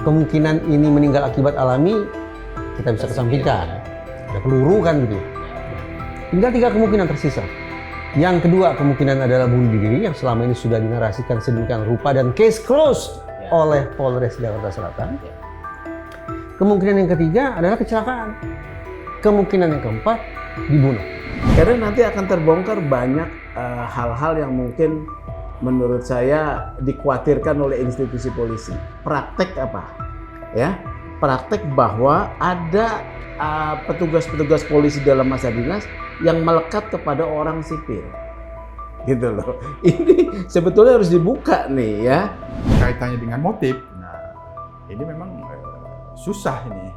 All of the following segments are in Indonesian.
kemungkinan ini meninggal akibat alami kita bisa kesampingkan. Ada peluru kan gitu. Tinggal 3 kemungkinan tersisa. Yang kedua kemungkinan adalah bunuh diri yang selama ini sudah dinarasikan sedemikian rupa dan case closed oleh Polres Jakarta Selatan. Kemungkinan yang ketiga adalah kecelakaan. Kemungkinan yang keempat dibunuh. Karena nanti akan terbongkar banyak hal-hal yang mungkin menurut saya dikhawatirkan oleh institusi polisi. Praktek apa? Ya, praktek bahwa ada petugas-petugas polisi dalam masa dinas yang melekat kepada orang sipil. Gitu loh. Ini sebetulnya harus dibuka nih ya. Kaitannya dengan motif. Nah, ini memang susah ini.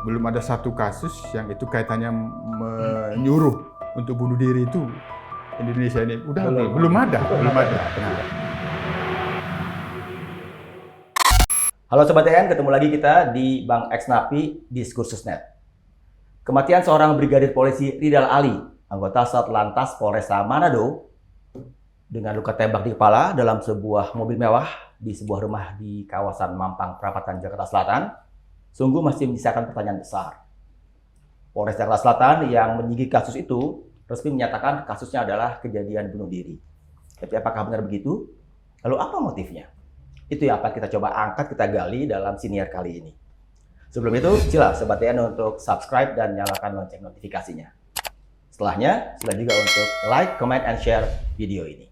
Belum ada satu kasus yang itu kaitannya menyuruh untuk bunuh diri itu. Indonesia ini belum ada. Nah. Halo Sobat TN, ketemu lagi kita di Bang X Napi Diskursusnet. Kematian seorang Brigadir Polisi Ridal Ali, anggota Satlantas Polresta Manado, dengan luka tembak di kepala dalam sebuah mobil mewah di sebuah rumah di kawasan Mampang Perapatan, Jakarta Selatan, sungguh masih menyisakan pertanyaan besar. Polres Jakarta Selatan yang menyidiki kasus itu resmi menyatakan kasusnya adalah kejadian bunuh diri. Tapi apakah benar begitu? Lalu apa motifnya? Itu yang akan kita coba angkat, kita gali dalam siniar kali ini. Sebelum itu, silakan Sobat TN untuk subscribe dan nyalakan lonceng notifikasinya. Setelahnya, silakan juga untuk like, comment, and share video ini.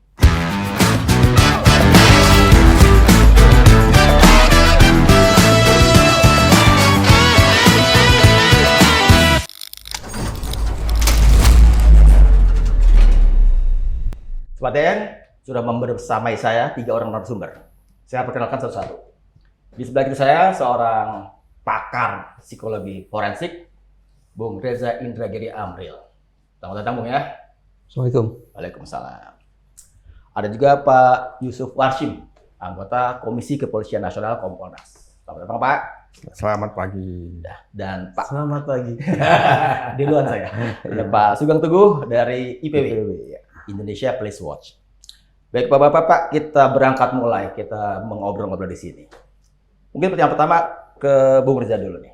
Sobat TN, sudah membersamai saya 3 orang narasumber. Saya perkenalkan satu-satu. Di sebelah kiri saya seorang pakar psikologi forensik, Bung Reza Indragiri Amril. Selamat datang, Bung ya. Assalamualaikum. Waalaikumsalam. Ada juga Pak Yusuf Warshim, anggota Komisi Kepolisian Nasional Kompolnas. Selamat datang, Pak. Selamat pagi. Dan Pak, Selamat pagi. duluan saya. Dan Pak Sugeng Teguh dari IPW, Indonesia Police Watch. Baik Bapak-Bapak, kita berangkat mulai, kita mengobrol-ngobrol di sini. Mungkin pertanyaan pertama ke Bung Reza dulu nih.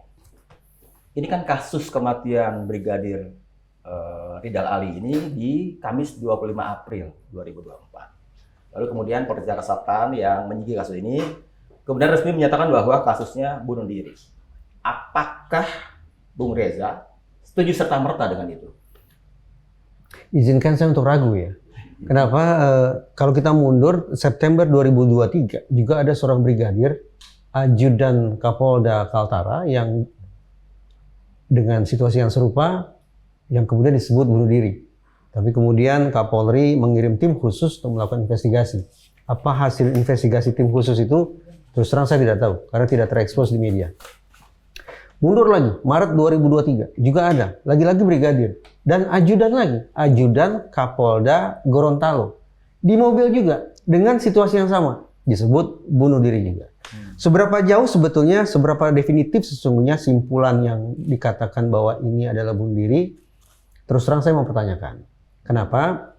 Ini kan kasus kematian Brigadir Ridal Ali ini di Kamis 25 April 2024. Lalu kemudian Polres Jakarta Selatan yang menyidiki kasus ini kemudian resmi menyatakan bahwa kasusnya bunuh diri. Apakah Bung Reza setuju serta-merta dengan itu? Izinkan saya untuk ragu ya. Kenapa? Kalau kita mundur September 2023 juga ada seorang brigadir ajudan Kapolda Kaltara yang dengan situasi yang serupa yang kemudian disebut bunuh diri. Tapi kemudian Kapolri mengirim tim khusus untuk melakukan investigasi. Apa hasil investigasi tim khusus itu? Terus terang saya tidak tahu karena tidak terekspos di media. Mundur lagi, Maret 2023 juga ada, lagi-lagi brigadir. Dan ajudan lagi, ajudan Kapolda Gorontalo. Di mobil juga, dengan situasi yang sama, disebut bunuh diri juga. Seberapa jauh sebetulnya, seberapa definitif sesungguhnya simpulan yang dikatakan bahwa ini adalah bunuh diri, terus terang saya mempertanyakan. Kenapa?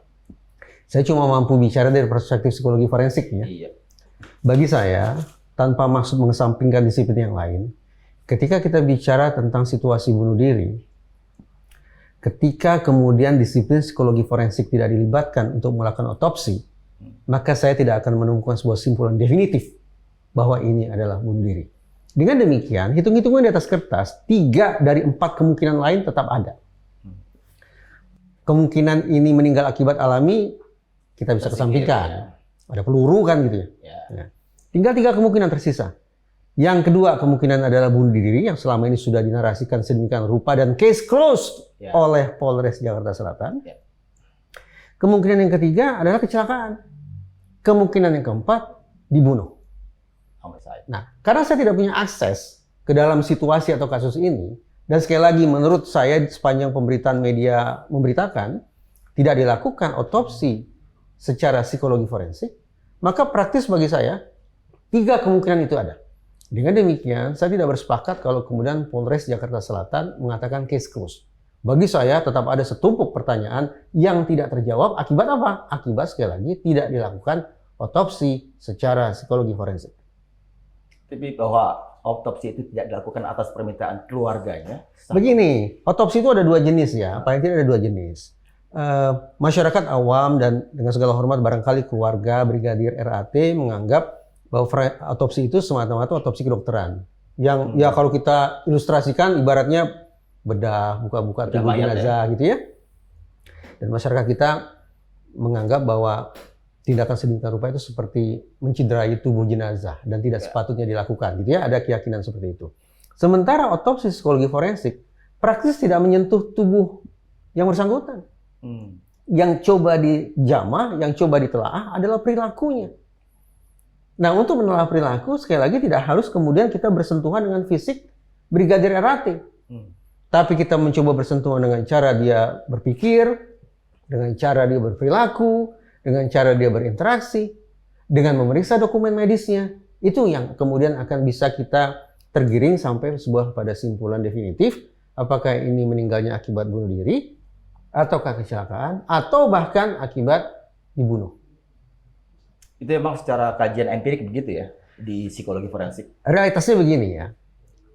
Saya cuma mampu bicara dari perspektif psikologi forensik ya. Iya. Bagi saya, tanpa maksud mengesampingkan disiplin yang lain, ketika kita bicara tentang situasi bunuh diri, ketika kemudian disiplin psikologi forensik tidak dilibatkan untuk melakukan otopsi, maka saya tidak akan menemukan sebuah simpulan definitif bahwa ini adalah bunuh diri. Dengan demikian, hitung-hitungan di atas kertas, 3 dari 4 kemungkinan lain tetap ada. Kemungkinan ini meninggal akibat alami, kita bisa kesampingkan. Ada peluru kan gitu ya. Ya. Tinggal 3 kemungkinan tersisa. Yang kedua kemungkinan adalah bunuh diri yang selama ini sudah dinarasikan sedemikian rupa dan case closed oleh Polres Jakarta Selatan. Kemungkinan yang ketiga adalah kecelakaan. Kemungkinan yang keempat dibunuh. Nah, karena saya tidak punya akses ke dalam situasi atau kasus ini, dan sekali lagi menurut saya sepanjang pemberitaan media memberitakan tidak dilakukan otopsi secara psikologi forensik, maka praktis bagi saya 3 kemungkinan itu ada. Dengan demikian, saya tidak bersepakat kalau kemudian Polres Jakarta Selatan mengatakan case closed. Bagi saya tetap ada setumpuk pertanyaan yang tidak terjawab. Akibat apa? Akibat sekali lagi tidak dilakukan otopsi secara psikologi forensik. Tapi bahwa autopsi itu tidak dilakukan atas permintaan keluarganya. Begini, otopsi itu ada dua jenis ya, paling tidak ada dua jenis. Masyarakat awam dan dengan segala hormat barangkali keluarga Brigadir RAT menganggap bahwa otopsi itu semata-mata otopsi kedokteran. Yang ya kalau kita ilustrasikan ibaratnya bedah, buka-buka tubuh jenazah gitu ya. Dan masyarakat kita menganggap bahwa tindakan sedemikian rupa itu seperti menciderai tubuh jenazah dan tidak sepatutnya dilakukan gitu ya, ada keyakinan seperti itu. Sementara otopsi psikologi forensik praktis tidak menyentuh tubuh yang bersangkutan. Yang coba dijamah, yang coba ditelaah adalah perilakunya. Nah, untuk menelaah perilaku sekali lagi tidak harus kemudian kita bersentuhan dengan fisik Brigadir RAT. Tapi kita mencoba bersentuhan dengan cara dia berpikir, dengan cara dia berperilaku, dengan cara dia berinteraksi, dengan memeriksa dokumen medisnya. Itu yang kemudian akan bisa kita tergiring sampai sebuah pada simpulan definitif. Apakah ini meninggalnya akibat bunuh diri, ataukah kecelakaan, atau bahkan akibat dibunuh. Itu memang secara kajian empirik begitu ya, di psikologi forensik? Realitasnya begini ya,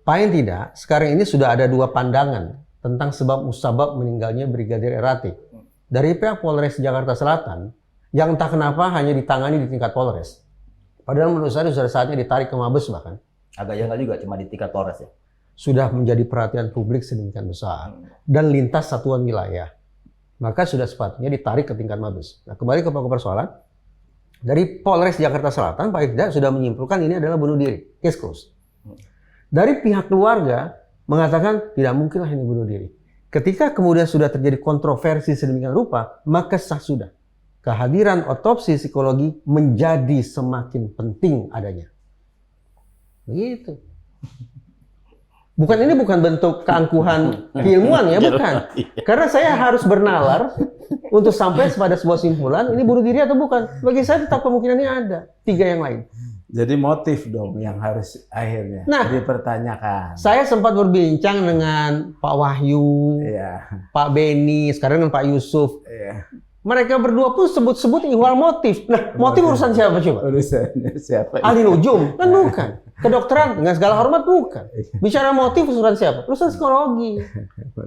paling tidak sekarang ini sudah ada dua pandangan tentang sebab musabab meninggalnya Brigadir RAT. Dari pihak Polres Jakarta Selatan, yang entah kenapa hanya ditangani di tingkat Polres. Padahal menurut saya sudah saatnya ditarik ke Mabes bahkan. Agak janggal juga cuma di tingkat Polres ya? Sudah menjadi perhatian publik sedemikian besar. Dan lintas satuan wilayah. Maka sudah sepatutnya ditarik ke tingkat Mabes. Nah, kembali ke pokok persoalan. Dari Polres Jakarta Selatan, paling tidak sudah menyimpulkan ini adalah bunuh diri. Case closed. Dari pihak keluarga mengatakan tidak mungkinlah ini bunuh diri. Ketika kemudian sudah terjadi kontroversi sedemikian rupa, maka sah sudah. Kehadiran otopsi psikologi menjadi semakin penting adanya. Begitu. Ini bukan bentuk keangkuhan keilmuan ya, bukan. Karena saya harus bernalar untuk sampai pada sebuah simpulan, ini bunuh diri atau bukan. Bagi saya tetap kemungkinannya ada. 3 yang lain. Jadi motif dong yang harus akhirnya dipertanyakan. Saya sempat berbincang dengan Pak Wahyu, Pak Beni, sekarang dengan Pak Yusuf. Mereka berdua pun sebut-sebut ihwal motif. Nah, motif urusan siapa coba? Urusannya siapa? Ahli nujum? Kan bukan. Kedokteran, dengan segala hormat bukan. Bicara motif urusan siapa? Urusan psikologi.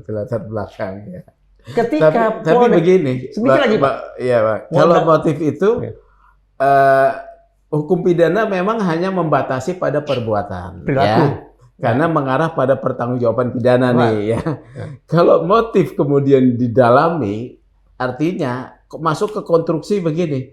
Latar belakang ya. Ketika tapi begini, sedikit lagi, Pak. Iya, Pak. Kalau motif itu hukum pidana memang hanya membatasi pada perbuatan, perilaku. Ya. Karena mengarah pada pertanggungjawaban pidana nih ya. Kalau motif kemudian didalami, artinya masuk ke konstruksi begini.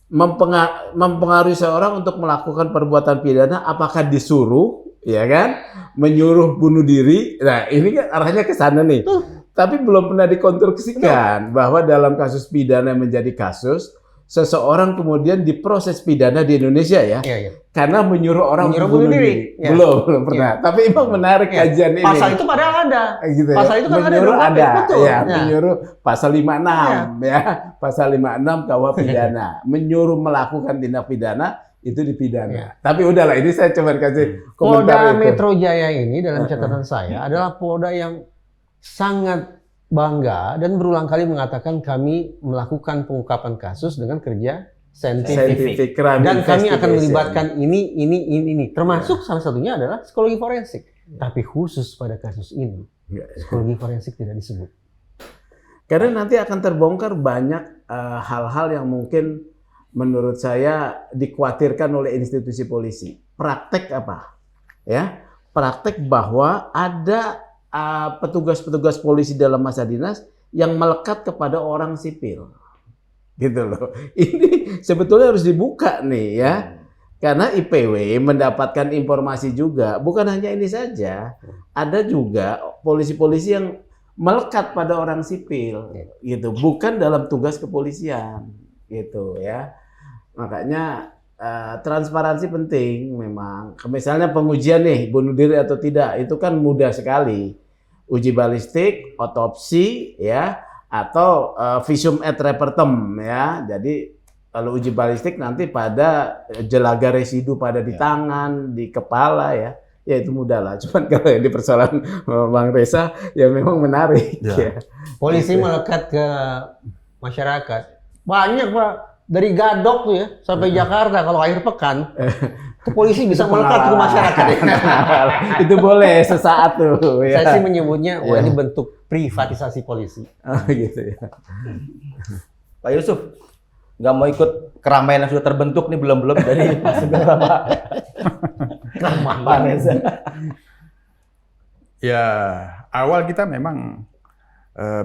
Mempengaruhi seorang untuk melakukan perbuatan pidana, apakah disuruh, ya kan, menyuruh bunuh diri. Nah, ini kan arahnya ke sana nih. Tapi belum pernah dikonstruksikan bahwa dalam kasus pidana menjadi kasus, seseorang kemudian diproses pidana di Indonesia ya, karena menyuruh orang bunuh diri. Ya. Belum pernah. Tapi emang menarik kajian ini. Pasal itu padahal ada. Gitu ya. Pasal itu kan menyuruh ada. Betul. Ya, menyuruh pasal 56 ya. Pasal 56 KUH pidana. Menyuruh melakukan tindak pidana itu dipidana. Tapi udahlah, ini saya cuma kasih komentar. Polda Metro Jaya ini dalam catatan saya adalah Polda yang sangat bangga dan berulang kali mengatakan kami melakukan pengungkapan kasus dengan kerja saintifik. Dan kami akan melibatkan ini. Termasuk salah satunya adalah psikologi forensik. Tapi khusus pada kasus ini, psikologi forensik tidak disebut. Karena nanti akan terbongkar banyak hal-hal yang mungkin menurut saya dikhawatirkan oleh institusi polisi. Praktek apa? Ya, praktek bahwa ada petugas-petugas polisi dalam masa dinas yang melekat kepada orang sipil, gitu loh. Ini sebetulnya harus dibuka nih ya, karena IPW mendapatkan informasi juga. Bukan hanya ini saja, ada juga polisi-polisi yang melekat pada orang sipil, gitu. Bukan dalam tugas kepolisian, gitu ya. Makanya transparansi penting memang. Misalnya pengujian nih bunuh diri atau tidak, itu kan mudah sekali. Uji balistik, otopsi, ya, atau visum et repertum, ya. Jadi kalau uji balistik nanti pada jelaga residu pada di tangan, di kepala, ya itu mudah lah. Cuman kalau yang di persoalan Bang Reza, ya memang menarik. Ya. Polisi melekat ke masyarakat. Banyak, Pak. Dari Gadok tuh ya sampai Jakarta kalau akhir pekan Itu polisi bisa melekat ke masyarakat. Itu boleh sesaat tuh. Ya. Saya sih menyebutnya, wah Iya. ini bentuk privatisasi polisi. Oh, gitu ya. Pak Yusuf, nggak mau ikut keramaian yang sudah terbentuk nih belum dari Pak Sugeng sama Pak Reza. Ya, awal kita memang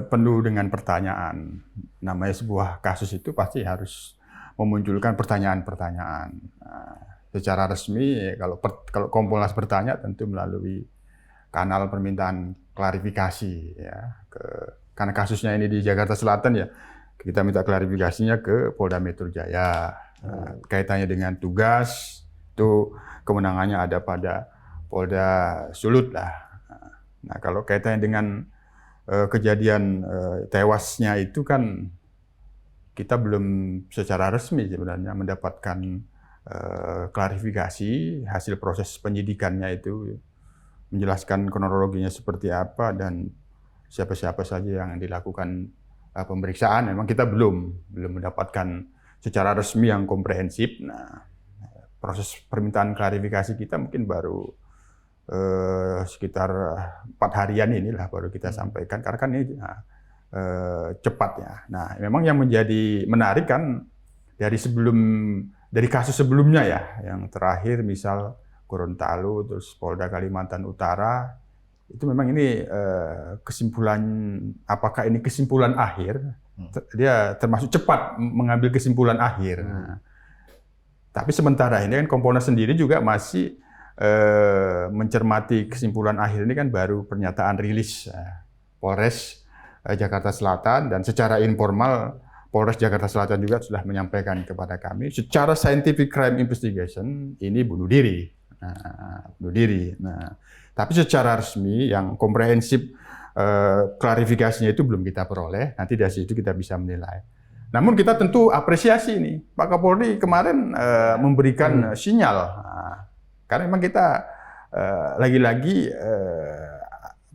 penuh dengan pertanyaan. Namanya sebuah kasus itu pasti harus memunculkan pertanyaan-pertanyaan. Nah, secara resmi, kalau Kompolnas bertanya tentu melalui kanal permintaan klarifikasi, ya. Karena kasusnya ini di Jakarta Selatan, ya, kita minta klarifikasinya ke Polda Metro Jaya. Nah, kaitannya dengan tugas, itu kewenangannya ada pada Polda Sulut lah. Nah, kalau kaitannya dengan kejadian tewasnya itu kan kita belum secara resmi sebenarnya mendapatkan klarifikasi hasil proses penyidikannya itu, menjelaskan kronologinya seperti apa dan siapa-siapa saja yang dilakukan pemeriksaan. Memang kita belum mendapatkan secara resmi yang komprehensif. Nah, proses permintaan klarifikasi kita mungkin baru sekitar 4 harian inilah baru kita sampaikan, karena kan ini cepat ya. Nah, memang yang menjadi menarik kan dari kasus sebelumnya ya, yang terakhir misal Gorontalo, terus Polda Kalimantan Utara, itu memang ini kesimpulan, apakah ini kesimpulan akhir? Dia termasuk cepat mengambil kesimpulan akhir. Nah, tapi sementara ini kan Kompolnas sendiri juga masih mencermati kesimpulan akhir ini kan baru pernyataan rilis Polres Jakarta Selatan, dan secara informal Polres Jakarta Selatan juga sudah menyampaikan kepada kami secara scientific crime investigation ini bunuh diri. Nah, tapi secara resmi yang komprehensif klarifikasinya itu belum kita peroleh. Nanti dari situ kita bisa menilai. Namun kita tentu apresiasi nih, Pak Kapolri kemarin memberikan sinyal. Karena memang kita lagi-lagi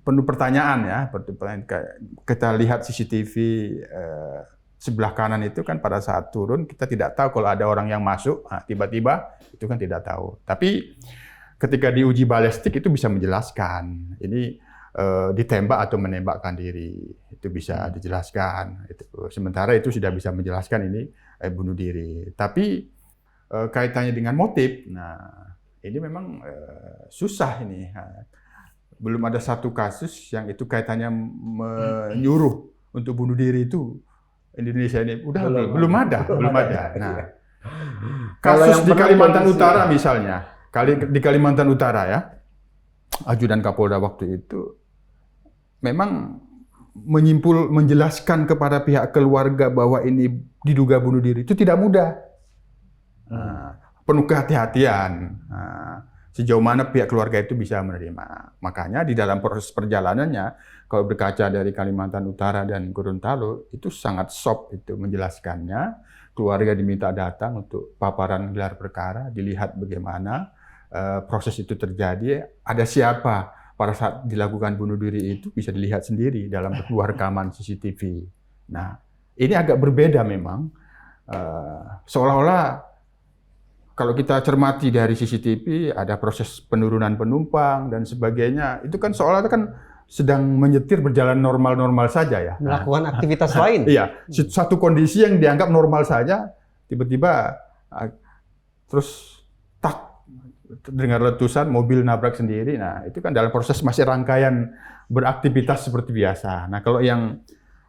penuh pertanyaan ya. Kita lihat CCTV sebelah kanan itu kan pada saat turun kita tidak tahu kalau ada orang yang masuk, tiba-tiba itu kan tidak tahu. Tapi ketika diuji balistik itu bisa menjelaskan ini ditembak atau menembakkan diri, itu bisa dijelaskan. Sementara itu sudah bisa menjelaskan ini bunuh diri. Tapi kaitannya dengan motif, nah ini memang susah ini. Belum ada satu kasus yang itu kaitannya menyuruh untuk bunuh diri itu. Indonesia ini belum ada. Nah, kasus di Kalimantan Utara misalnya, di Kalimantan Utara ya, ajudan Kapolda waktu itu memang menjelaskan kepada pihak keluarga bahwa ini diduga bunuh diri itu tidak mudah. Penuh kehati-hatian. Sejauh mana pihak keluarga itu bisa menerima. Makanya di dalam proses perjalanannya, kalau berkaca dari Kalimantan Utara dan Gorontalo, itu sangat soft itu menjelaskannya. Keluarga diminta datang untuk paparan gelar perkara, dilihat bagaimana proses itu terjadi, ada siapa pada saat dilakukan bunuh diri itu bisa dilihat sendiri dalam sebuah rekaman CCTV. Nah, ini agak berbeda memang. Seolah-olah kalau kita cermati dari CCTV, ada proses penurunan penumpang dan sebagainya. Itu kan seolah-olah kan sedang menyetir berjalan normal-normal saja ya. Melakukan aktivitas lain. Iya, satu kondisi yang dianggap normal saja, tiba-tiba terus dengar letusan, mobil nabrak sendiri. Nah, itu kan dalam proses masih rangkaian beraktivitas seperti biasa. Nah, kalau yang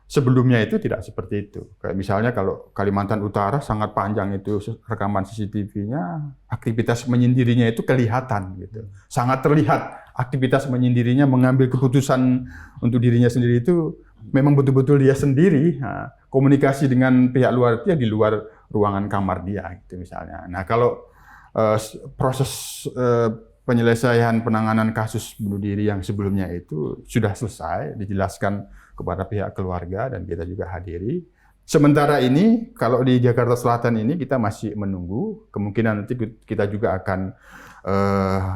sebelumnya itu tidak seperti itu. Kayak misalnya kalau Kalimantan Utara sangat panjang itu rekaman CCTV-nya, aktivitas menyendirinya itu kelihatan gitu. Sangat terlihat aktivitas menyendirinya, mengambil keputusan untuk dirinya sendiri itu memang betul-betul dia sendiri. Nah, komunikasi dengan pihak luar itu ya di luar ruangan kamar dia gitu misalnya. Nah, kalau proses penyelesaian penanganan kasus bunuh diri yang sebelumnya itu sudah selesai, dijelaskan kepada pihak keluarga dan kita juga hadiri. Sementara ini, kalau di Jakarta Selatan ini kita masih menunggu, kemungkinan nanti kita juga akan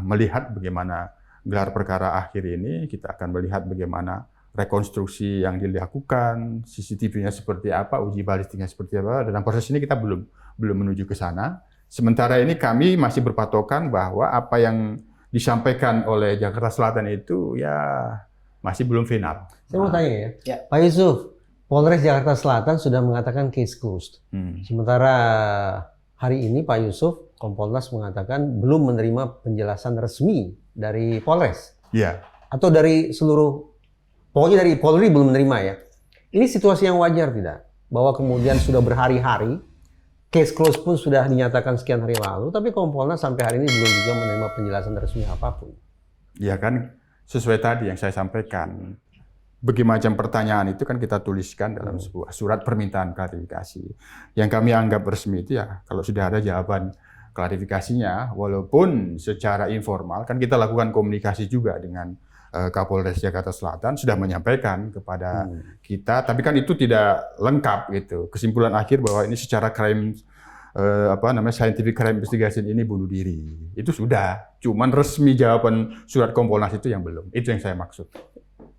melihat bagaimana gelar perkara akhir ini, kita akan melihat bagaimana rekonstruksi yang dilakukan, CCTV-nya seperti apa, uji balistiknya seperti apa. Dalam proses ini kita belum menuju ke sana. Sementara ini kami masih berpatokan bahwa apa yang disampaikan oleh Jakarta Selatan itu ya masih belum final. Saya mau tanya ya, Ya. Pak Yusuf, Polres Jakarta Selatan sudah mengatakan case closed. Sementara hari ini Pak Yusuf, Kompolnas mengatakan belum menerima penjelasan resmi dari Polres. Ya, Atau dari seluruh, pokoknya dari Polri belum menerima ya. Ini situasi yang wajar tidak? Bahwa kemudian sudah berhari-hari, case close pun sudah dinyatakan sekian hari lalu, tapi Kompolnas sampai hari ini belum juga menerima penjelasan resmi apapun. ya kan sesuai tadi yang saya sampaikan. Berbagai macam pertanyaan itu kan kita tuliskan dalam sebuah surat permintaan klarifikasi. Yang kami anggap resmi itu ya kalau sudah ada jawaban klarifikasinya, walaupun secara informal kan kita lakukan komunikasi juga dengan Kapolres Jakarta Selatan sudah menyampaikan kepada kita, tapi kan itu tidak lengkap gitu. Kesimpulan akhir bahwa ini secara crime scientific crime investigation ini bunuh diri. Itu sudah, cuman resmi jawaban surat Kompolnas itu yang belum. Itu yang saya maksud.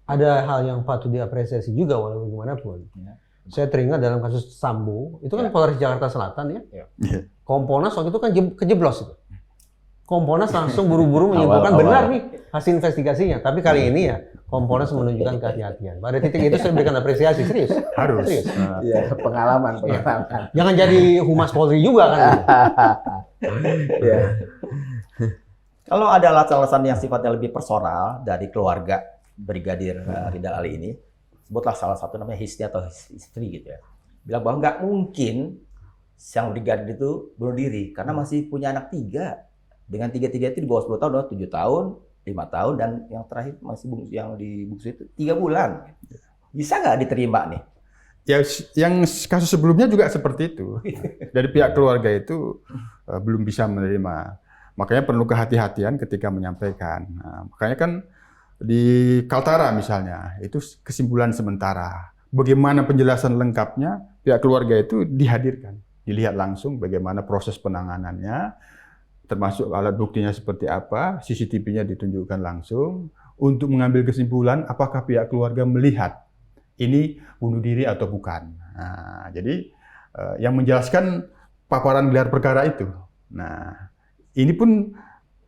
Ada hal yang patut diapresiasi juga walaupun bagaimanapun. Ya. Saya teringat dalam kasus Sambo, itu kan Polres Jakarta Selatan ya. Ya. Kompolnas waktu itu kan kejeblos itu. Kompolnas langsung buru-buru menyimpulkan Awal. benar nih hasil investigasinya. Tapi kali ini ya Kompolnas menunjukkan kehati-hatian. Pada titik itu saya berikan apresiasi, serius. Harus. Serius. Iya, pengalaman. Jangan jadi humas Polri juga kan. Iya. Kalau ada alasan-alasan yang sifatnya lebih personal dari keluarga Brigadir Ridal Ali ini, sebutlah salah satu namanya Hisni atau istri gitu ya, bilang bahwa nggak mungkin sang brigadir itu bunuh diri karena masih punya anak 3. Dengan 3 itu di bawah 10 tahun, 7 tahun, 5 tahun, dan yang terakhir masih yang di bungsu itu 3 bulan. Bisa nggak diterima nih? Ya, yang kasus sebelumnya juga seperti itu. Dari pihak keluarga itu belum bisa menerima. Makanya perlu kehati-hatian ketika menyampaikan. Nah, makanya kan di Kaltara misalnya, itu kesimpulan sementara. Bagaimana penjelasan lengkapnya, pihak keluarga itu dihadirkan. Dilihat langsung bagaimana proses penanganannya, termasuk alat buktinya seperti apa, CCTV-nya ditunjukkan langsung, untuk mengambil kesimpulan apakah pihak keluarga melihat ini bunuh diri atau bukan. Nah, jadi yang menjelaskan paparan gelar perkara itu. Nah, ini pun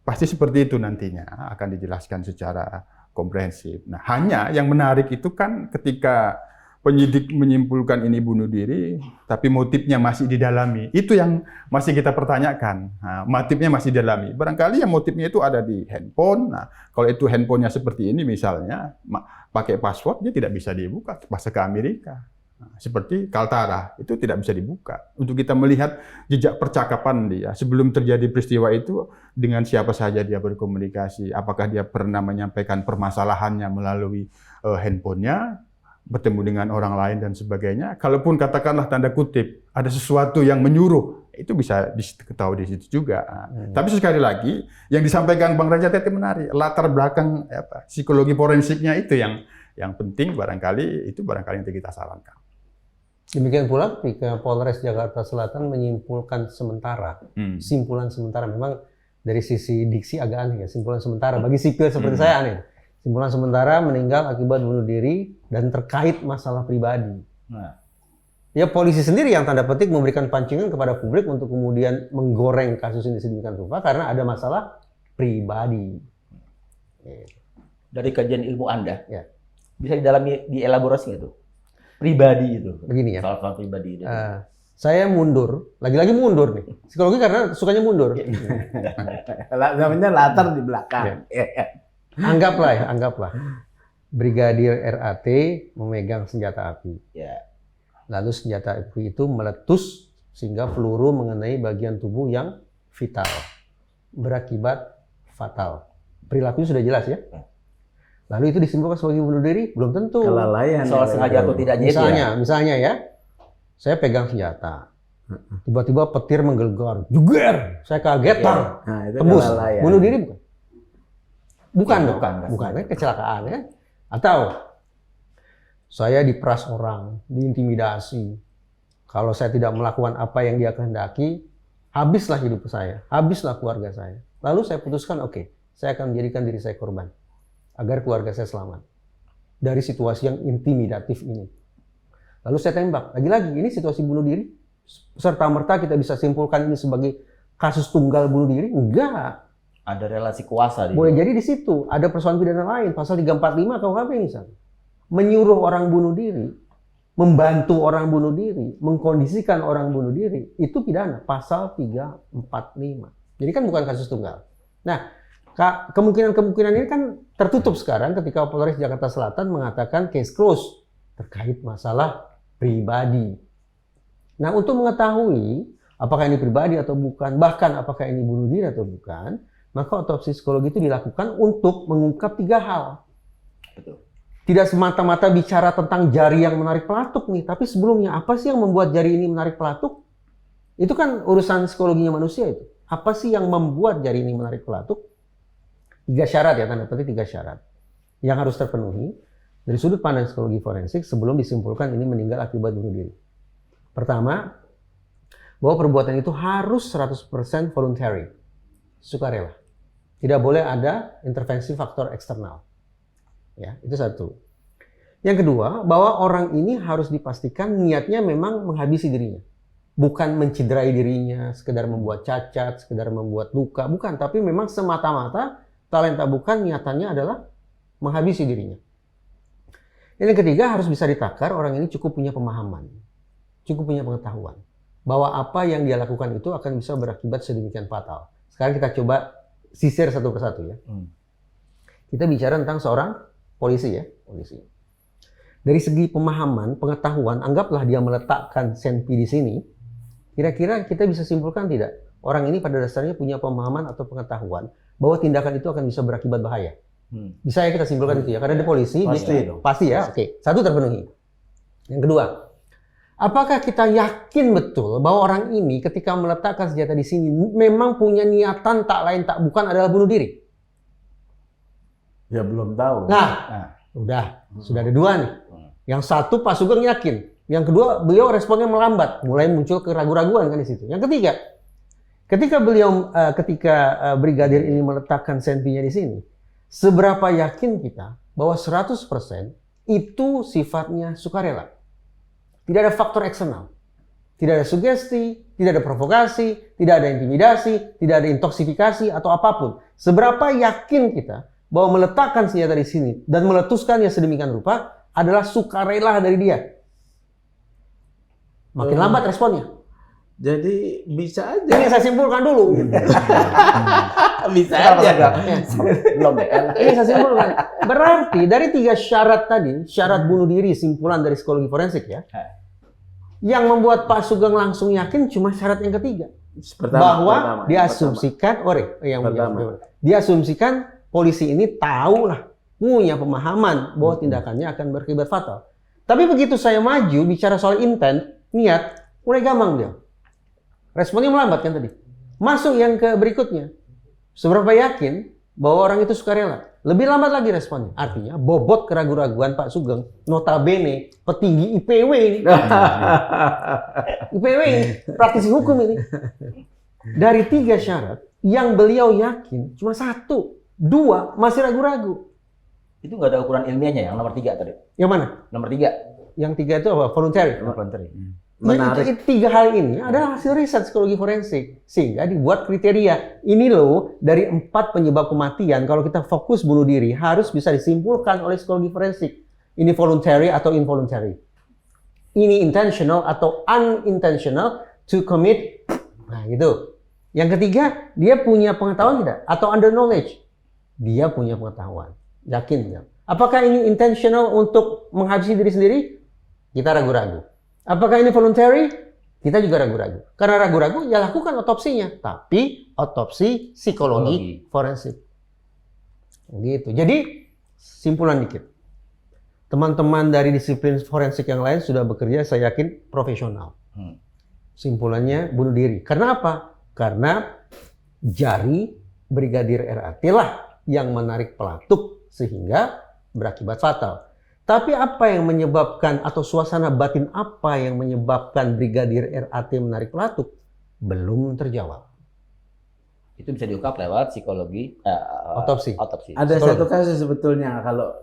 pasti seperti itu nantinya akan dijelaskan secara komprehensif. Nah, hanya yang menarik itu kan ketika penyidik menyimpulkan ini bunuh diri, tapi motifnya masih didalami. Itu yang masih kita pertanyakan. Nah, motifnya masih didalami. Barangkali yang motifnya itu ada di handphone. Nah, kalau itu handphonenya seperti ini misalnya, pakai password, dia tidak bisa dibuka pas ke Amerika. Nah, seperti Kaltara, itu tidak bisa dibuka. Untuk kita melihat jejak percakapan dia, sebelum terjadi peristiwa itu, dengan siapa saja dia berkomunikasi, apakah dia pernah menyampaikan permasalahannya melalui handphonenya, bertemu dengan orang lain dan sebagainya. Kalaupun katakanlah tanda kutip ada sesuatu yang menyuruh, itu bisa diketahui di situ juga. Tapi sekali lagi yang disampaikan Bang Raja tadi menarik, latar belakang psikologi forensiknya itu yang penting barangkali yang kita sarankan. Demikian pula ketika Polres Jakarta Selatan menyimpulkan sementara, simpulan sementara memang dari sisi diksi agak aneh ya, simpulan sementara bagi sipil seperti saya aneh. Simpulan sementara meninggal akibat bunuh diri dan terkait masalah pribadi. Nah, Ya polisi sendiri yang tanda petik memberikan pancingan kepada publik untuk kemudian menggoreng kasus ini sedemikian rupa karena ada masalah pribadi. dari kajian ilmu Anda, Ya. bisa dielaborasi nggak tuh? Pribadi itu. Begini ya. Soal pribadi itu. Saya mundur, lagi-lagi mundur nih. Psikologi karena sukanya mundur. Namanya latar di belakang. Anggaplah Brigadir RAT memegang senjata api. Ya. Lalu senjata api itu meletus sehingga peluru mengenai bagian tubuh yang vital, berakibat fatal. Perilakunya sudah jelas ya. Lalu itu disimpulkan sebagai bunuh diri? Belum tentu. Kelalaian. Soal sengaja atau tidaknya itu ya. Misalnya ya, saya pegang senjata. Tiba-tiba petir menggelegar. Juger! Saya kaget, tar. Nah, itu Tembus. kelalaian. Bunuh diri bukan? Bukan dong. Bukan. Kan kecelakaan ya. Atau saya diperas orang, diintimidasi. Kalau saya tidak melakukan apa yang dia kehendaki, habislah hidup saya, habislah keluarga saya. Lalu saya putuskan, oke, saya akan menjadikan diri saya korban agar keluarga saya selamat dari situasi yang intimidatif ini. Lalu saya tembak. Lagi-lagi ini situasi bunuh diri. Serta merta kita bisa simpulkan ini sebagai kasus tunggal bunuh diri? Enggak. Ada relasi kuasa di Boleh jadi di situ ada persoalan pidana lain, pasal 345 KUHP misalnya. Menyuruh orang bunuh diri, membantu orang bunuh diri, mengkondisikan orang bunuh diri, itu pidana pasal 345. Jadi kan bukan kasus tunggal. Nah, kemungkinan-kemungkinan ini kan tertutup sekarang ketika Polres Jakarta Selatan mengatakan case closed terkait masalah pribadi. Nah, untuk mengetahui apakah ini pribadi atau bukan, bahkan apakah ini bunuh diri atau bukan, maka otopsi psikologi itu dilakukan untuk mengungkap 3 hal. Betul. Tidak semata-mata bicara tentang jari yang menarik pelatuk nih, tapi sebelumnya apa sih yang membuat jari ini menarik pelatuk? Itu kan urusan psikologinya manusia itu. Apa sih yang membuat jari ini menarik pelatuk? 3 syarat ya, tanda petik 3 syarat yang harus terpenuhi dari sudut pandang psikologi forensik sebelum disimpulkan ini meninggal akibat bunuh diri. Pertama, bahwa perbuatan itu harus 100% voluntary, sukarela. Tidak boleh ada intervensi faktor eksternal. Ya, itu satu. Yang kedua, bahwa orang ini harus dipastikan niatnya memang menghabisi dirinya. Bukan mencederai dirinya, sekedar membuat cacat, sekedar membuat luka. Bukan, tapi memang semata-mata talenta bukan niatannya adalah menghabisi dirinya. Yang ketiga, harus bisa ditakar orang ini cukup punya pemahaman, cukup punya pengetahuan bahwa apa yang dia lakukan itu akan bisa berakibat sedemikian fatal. Sekarang kita coba sisir satu persatu ya. Kita bicara tentang seorang polisi ya, polisi. Dari segi pemahaman, pengetahuan, anggaplah dia meletakkan senpi di sini. Kira-kira kita bisa simpulkan tidak? Orang ini pada dasarnya punya pemahaman atau pengetahuan bahwa tindakan itu akan bisa berakibat bahaya. Bisa ya kita simpulkan itu ya, karena dia polisi. Pasti ya. Oke, satu terpenuhi. Yang kedua, apakah kita yakin betul bahwa orang ini ketika meletakkan senjata di sini memang punya niatan tak lain tak bukan adalah bunuh diri? Ya belum tahu. Nah, sudah ada 2 nih. Yang satu Pak Sugeng yakin, yang kedua beliau responnya melambat, mulai muncul keraguan-raguan kan di situ. Yang ketiga, ketika brigadir ini meletakkan senpinya di sini, seberapa yakin kita bahwa 100% itu sifatnya sukarela? Tidak ada faktor eksternal. Tidak ada sugesti, tidak ada provokasi, tidak ada intimidasi, tidak ada intoksifikasi atau apapun. Seberapa yakin kita bahwa meletakkan senjata di sini dan meletuskannya sedemikian rupa adalah sukarela dari dia? Makin lambat responnya. Jadi bisa aja. Ini saya simpulkan dulu. Bisa aja. Belum deh. Ini saya simpulkan. Berarti dari 3 syarat tadi, syarat bunuh diri, simpulan dari psikologi forensik ya, yang membuat Pak Sugeng langsung yakin cuma syarat yang ketiga. Bahwa diasumsikan, diasumsikan polisi ini tahu lah, punya pemahaman bahwa tindakannya akan berakibat fatal. Tapi begitu saya maju bicara soal intent, niat, mulai gampang dia. Responnya melambat kan tadi. Masuk yang ke berikutnya. Seberapa yakin bahwa orang itu sukarela? Lebih lambat lagi responnya. Artinya bobot keraguan-raguan Pak Sugeng, notabene petinggi IPW ini. IPW ini, praktisi hukum ini. Dari 3 syarat, yang beliau yakin cuma 1, 2 masih ragu-ragu. Itu nggak ada ukuran ilmiahnya yang nomor 3 tadi. Yang mana? Nomor 3. Yang 3 itu apa? Voluntary. Voluntary. Menarik. 3 hal ini adalah hasil riset psikologi forensik. Sehingga dibuat kriteria. Ini loh, dari 4 penyebab kematian, kalau kita fokus bunuh diri, harus bisa disimpulkan oleh psikologi forensik. Ini voluntary atau involuntary. Ini intentional atau unintentional to commit. Nah gitu. Yang ketiga, dia punya pengetahuan tidak? Atau under knowledge? Dia punya pengetahuan. Yakin tidak? Apakah ini intentional untuk menghabisi diri sendiri? Kita ragu-ragu. Apakah ini voluntary? Kita juga ragu-ragu. Karena ragu-ragu, ya lakukan otopsinya. Tapi otopsi psikologi forensik. Gitu. Jadi, simpulan dikit. Teman-teman dari disiplin forensik yang lain sudah bekerja, saya yakin, profesional. Simpulannya bunuh diri. Karena apa? Karena jari Brigadir RAT lah yang menarik pelatuk sehingga berakibat fatal. Tapi apa yang menyebabkan atau suasana batin apa yang menyebabkan Brigadir RAT menarik pelatuk belum terjawab. itu bisa diungkap lewat psikologi Otopsi. Ada satu kasus sebetulnya kalau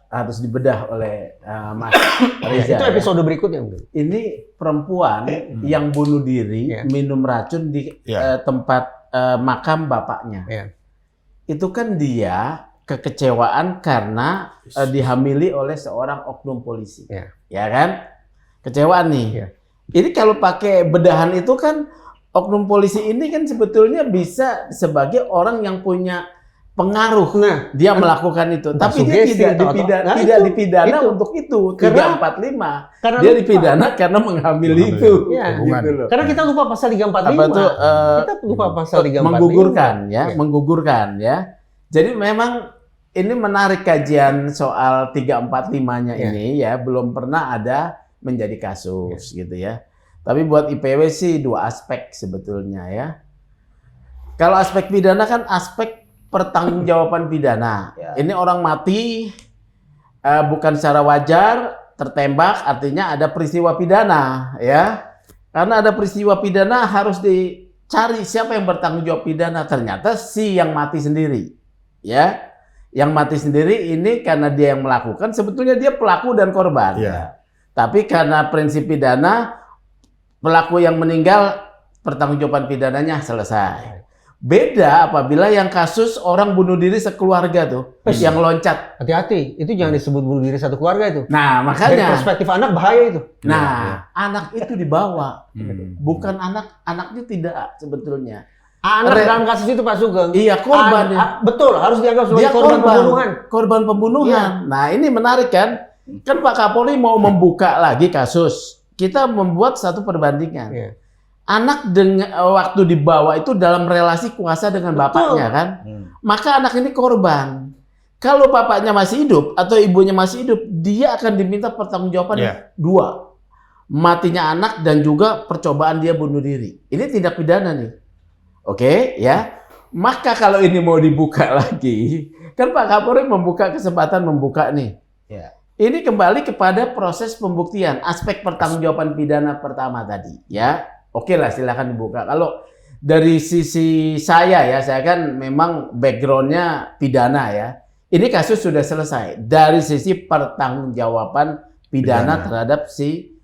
harus dibedah oleh Mas Reza. Itu episode berikutnya mungkin. Ini perempuan yang bunuh diri Iya. minum racun di tempat makam bapaknya. Iya. Itu kan dia kekecewaan karena dihamili oleh seorang oknum polisi. Iya. Ya kan? Kecewaan nih. Iya. Ini kalau pakai bedahan itu kan oknum polisi ini kan sebetulnya bisa sebagai orang yang punya pengaruh. Nah, Dia melakukan itu, entah tapi dia sugesti tidak atau- dipidana, Nah, tidak itu, dipidana itu. untuk itu. Karena- 345. karena Dia lupa. dipidana karena menghamili Menghamili. itu. Iya. Gitu loh. Karena kita lupa pasal 345. Apa tuh, kita lupa pasal 345. menggugurkan ya, Iya. menggugurkan ya. Jadi memang ini menarik kajian soal 345-nya Iya. ini ya, belum pernah ada menjadi kasus gitu ya. Tapi buat IPW sih dua aspek sebetulnya ya. Kalau aspek pidana kan aspek pertanggungjawaban pidana. Ya. Ini orang mati bukan secara wajar, tertembak, artinya ada peristiwa pidana ya. Karena ada peristiwa pidana harus dicari siapa yang bertanggung jawab pidana. Ternyata si yang mati sendiri ya. Yang mati sendiri ini karena dia yang melakukan, sebetulnya dia pelaku dan korban. Iya. Tapi karena prinsip pidana, pelaku yang meninggal pertanggungjawaban pidananya selesai. Beda apabila yang kasus orang bunuh diri sekeluarga tuh, yang loncat. Hati-hati, itu jangan disebut bunuh diri satu keluarga itu. Nah, Dari makanya. perspektif anak bahaya itu. Nah, anak itu dibawa. Hmm. Bukan anaknya tidak sebetulnya. Anak dalam kasus itu Pak Sugeng. Iya, korban. Betul, harus dianggap sebagai Dia korban pembunuhan. Korban pembunuhan. Nah, ini menarik kan? Kan Pak Kapolri mau membuka lagi kasus. Kita membuat satu perbandingan. Iya. Anak dengan waktu dibawa itu dalam relasi kuasa dengan Betul. bapaknya kan? Maka anak ini korban. Kalau bapaknya masih hidup atau ibunya masih hidup, dia akan diminta pertanggungjawaban Iya. dua. Matinya anak dan juga percobaan dia bunuh diri. Ini tindak pidana nih. Oke, ya. Maka kalau ini mau dibuka lagi, kan Pak Kapolri membuka kesempatan membuka nih. Ya. Ini kembali kepada proses pembuktian, aspek pertanggungjawaban pidana pertama tadi, ya. Oke lah, silakan dibuka. Kalau dari sisi saya ya, saya kan memang backgroundnya pidana ya. Ini kasus sudah selesai dari sisi pertanggungjawaban pidana terhadap si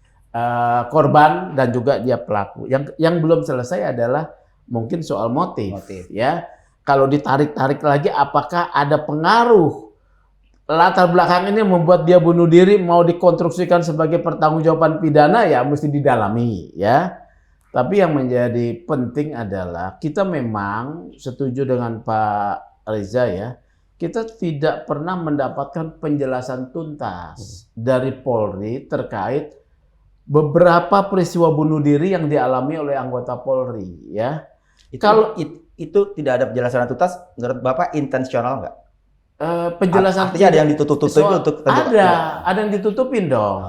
korban dan juga dia pelaku. Yang belum selesai adalah mungkin soal motif. Ya. Kalau ditarik-tarik lagi, apakah ada pengaruh latar belakang ini membuat dia bunuh diri, mau dikonstruksikan sebagai pertanggungjawaban pidana, ya mesti didalami ya. Tapi yang menjadi penting adalah kita memang setuju dengan Pak Reza ya, kita tidak pernah mendapatkan penjelasan tuntas dari Polri terkait beberapa peristiwa bunuh diri yang dialami oleh anggota Polri ya. Itu tidak ada penjelasan tuntas, menurut Bapak intensional nggak? Penjelasan Artinya ada yang ditutup-tutupi untuk ada yang ditutupin dong.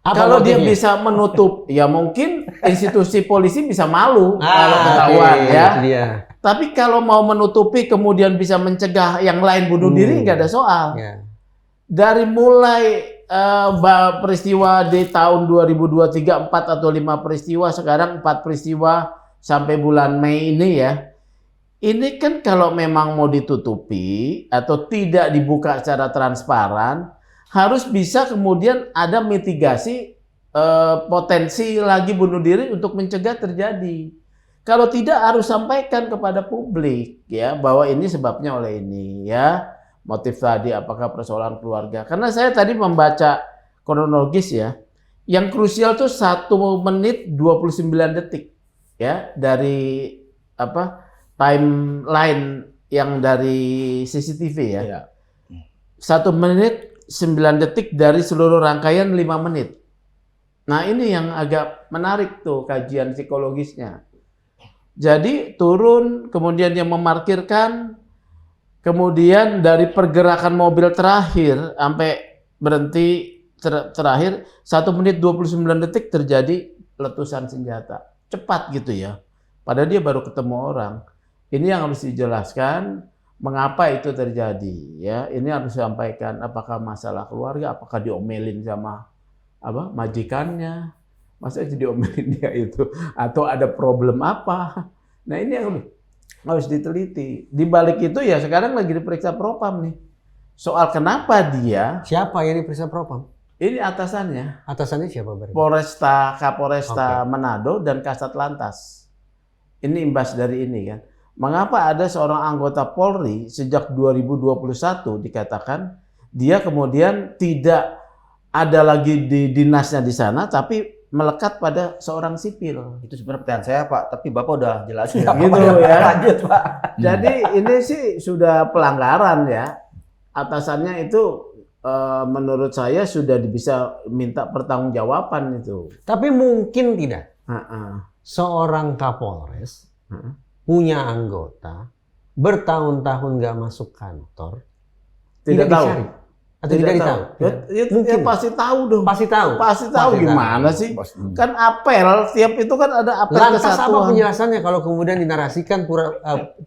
Apa Kalau dia motifnya? bisa menutup, ya mungkin institusi polisi bisa malu kalau oke, ketahuan ya. itu dia. Tapi kalau mau menutupi kemudian bisa mencegah yang lain bunuh diri, nggak ada soal. Ya. Dari mulai peristiwa di tahun 2023 4 atau 5 peristiwa, sekarang 4 peristiwa sampai bulan Mei ini ya. Ini kan kalau memang mau ditutupi atau tidak dibuka secara transparan, harus bisa kemudian ada mitigasi potensi lagi bunuh diri untuk mencegah terjadi. Kalau tidak harus sampaikan kepada publik ya bahwa ini sebabnya oleh ini ya. Motif tadi apakah persoalan keluarga. Karena saya tadi membaca kronologis ya. Yang krusial tuh 1 menit 29 detik ya dari timeline yang dari CCTV ya. 1 menit 9 detik dari seluruh rangkaian 5 menit. Nah ini yang agak menarik tuh kajian psikologisnya. Jadi turun, kemudian dia memarkirkan, kemudian dari pergerakan mobil terakhir sampai berhenti terakhir 1 menit 29 detik terjadi letusan senjata. Cepat gitu ya. Padahal dia baru ketemu orang. Ini yang harus dijelaskan. Mengapa itu terjadi? Ya, ini harus disampaikan. Apakah masalah keluarga? Apakah diomelin sama majikannya? Masa diomelin dia itu? Atau ada problem apa? Nah ini yang Harus diteliti. Di balik itu ya sekarang lagi diperiksa Propam nih. Soal kenapa dia, Siapa yang diperiksa Propam? ini atasannya, Atasannya siapa berarti? Kapolresta Manado dan Kasat Lantas. Ini imbas dari ini kan. Mengapa ada seorang anggota Polri sejak 2021 dikatakan dia kemudian tidak ada lagi di dinasnya di sana, tapi melekat pada seorang sipil. Itu sebenarnya pertanyaan saya, Pak. Tapi Bapak udah jelasin. Gitu Apa ya. Lanjut, Pak. Jadi ini sih sudah pelanggaran ya. Atasannya itu menurut saya sudah bisa minta pertanggungjawaban itu. Tapi mungkin tidak Heeh. seorang Kapolres Heeh. punya anggota bertahun-tahun nggak masuk kantor, Tidak tahu. dicari atau tidak ditahu. Ya, Mungkin. pasti tahu dong. Pasti tahu. Pasti tahu Pasti gimana tahu. sih? Kan apel, tiap itu kan ada apel Lantas apa kesatuan. penjelasannya kalau kemudian dinarasikan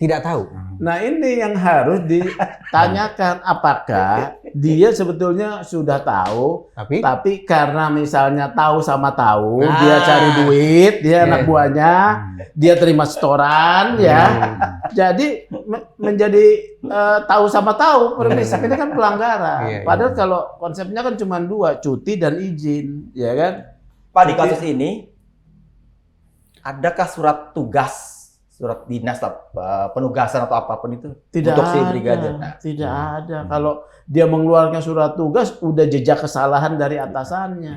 tidak tahu? Nah ini yang harus ditanyakan, apakah dia sebetulnya sudah tahu, tapi karena misalnya tahu sama tahu, dia cari duit, dia anak buahnya, dia terima setoran, ya, jadi menjadi tahu sama tahu, ini kan pelanggaran. Padahal kalau konsepnya kan cuma dua, cuti dan izin, ya kan? Pak, di kasus ini adakah surat tugas? Surat dinas penugasan atau apapun itu untuk si brigadir. Tidak ada. Kalau dia mengeluarkan surat tugas, udah jejak kesalahan dari atasannya.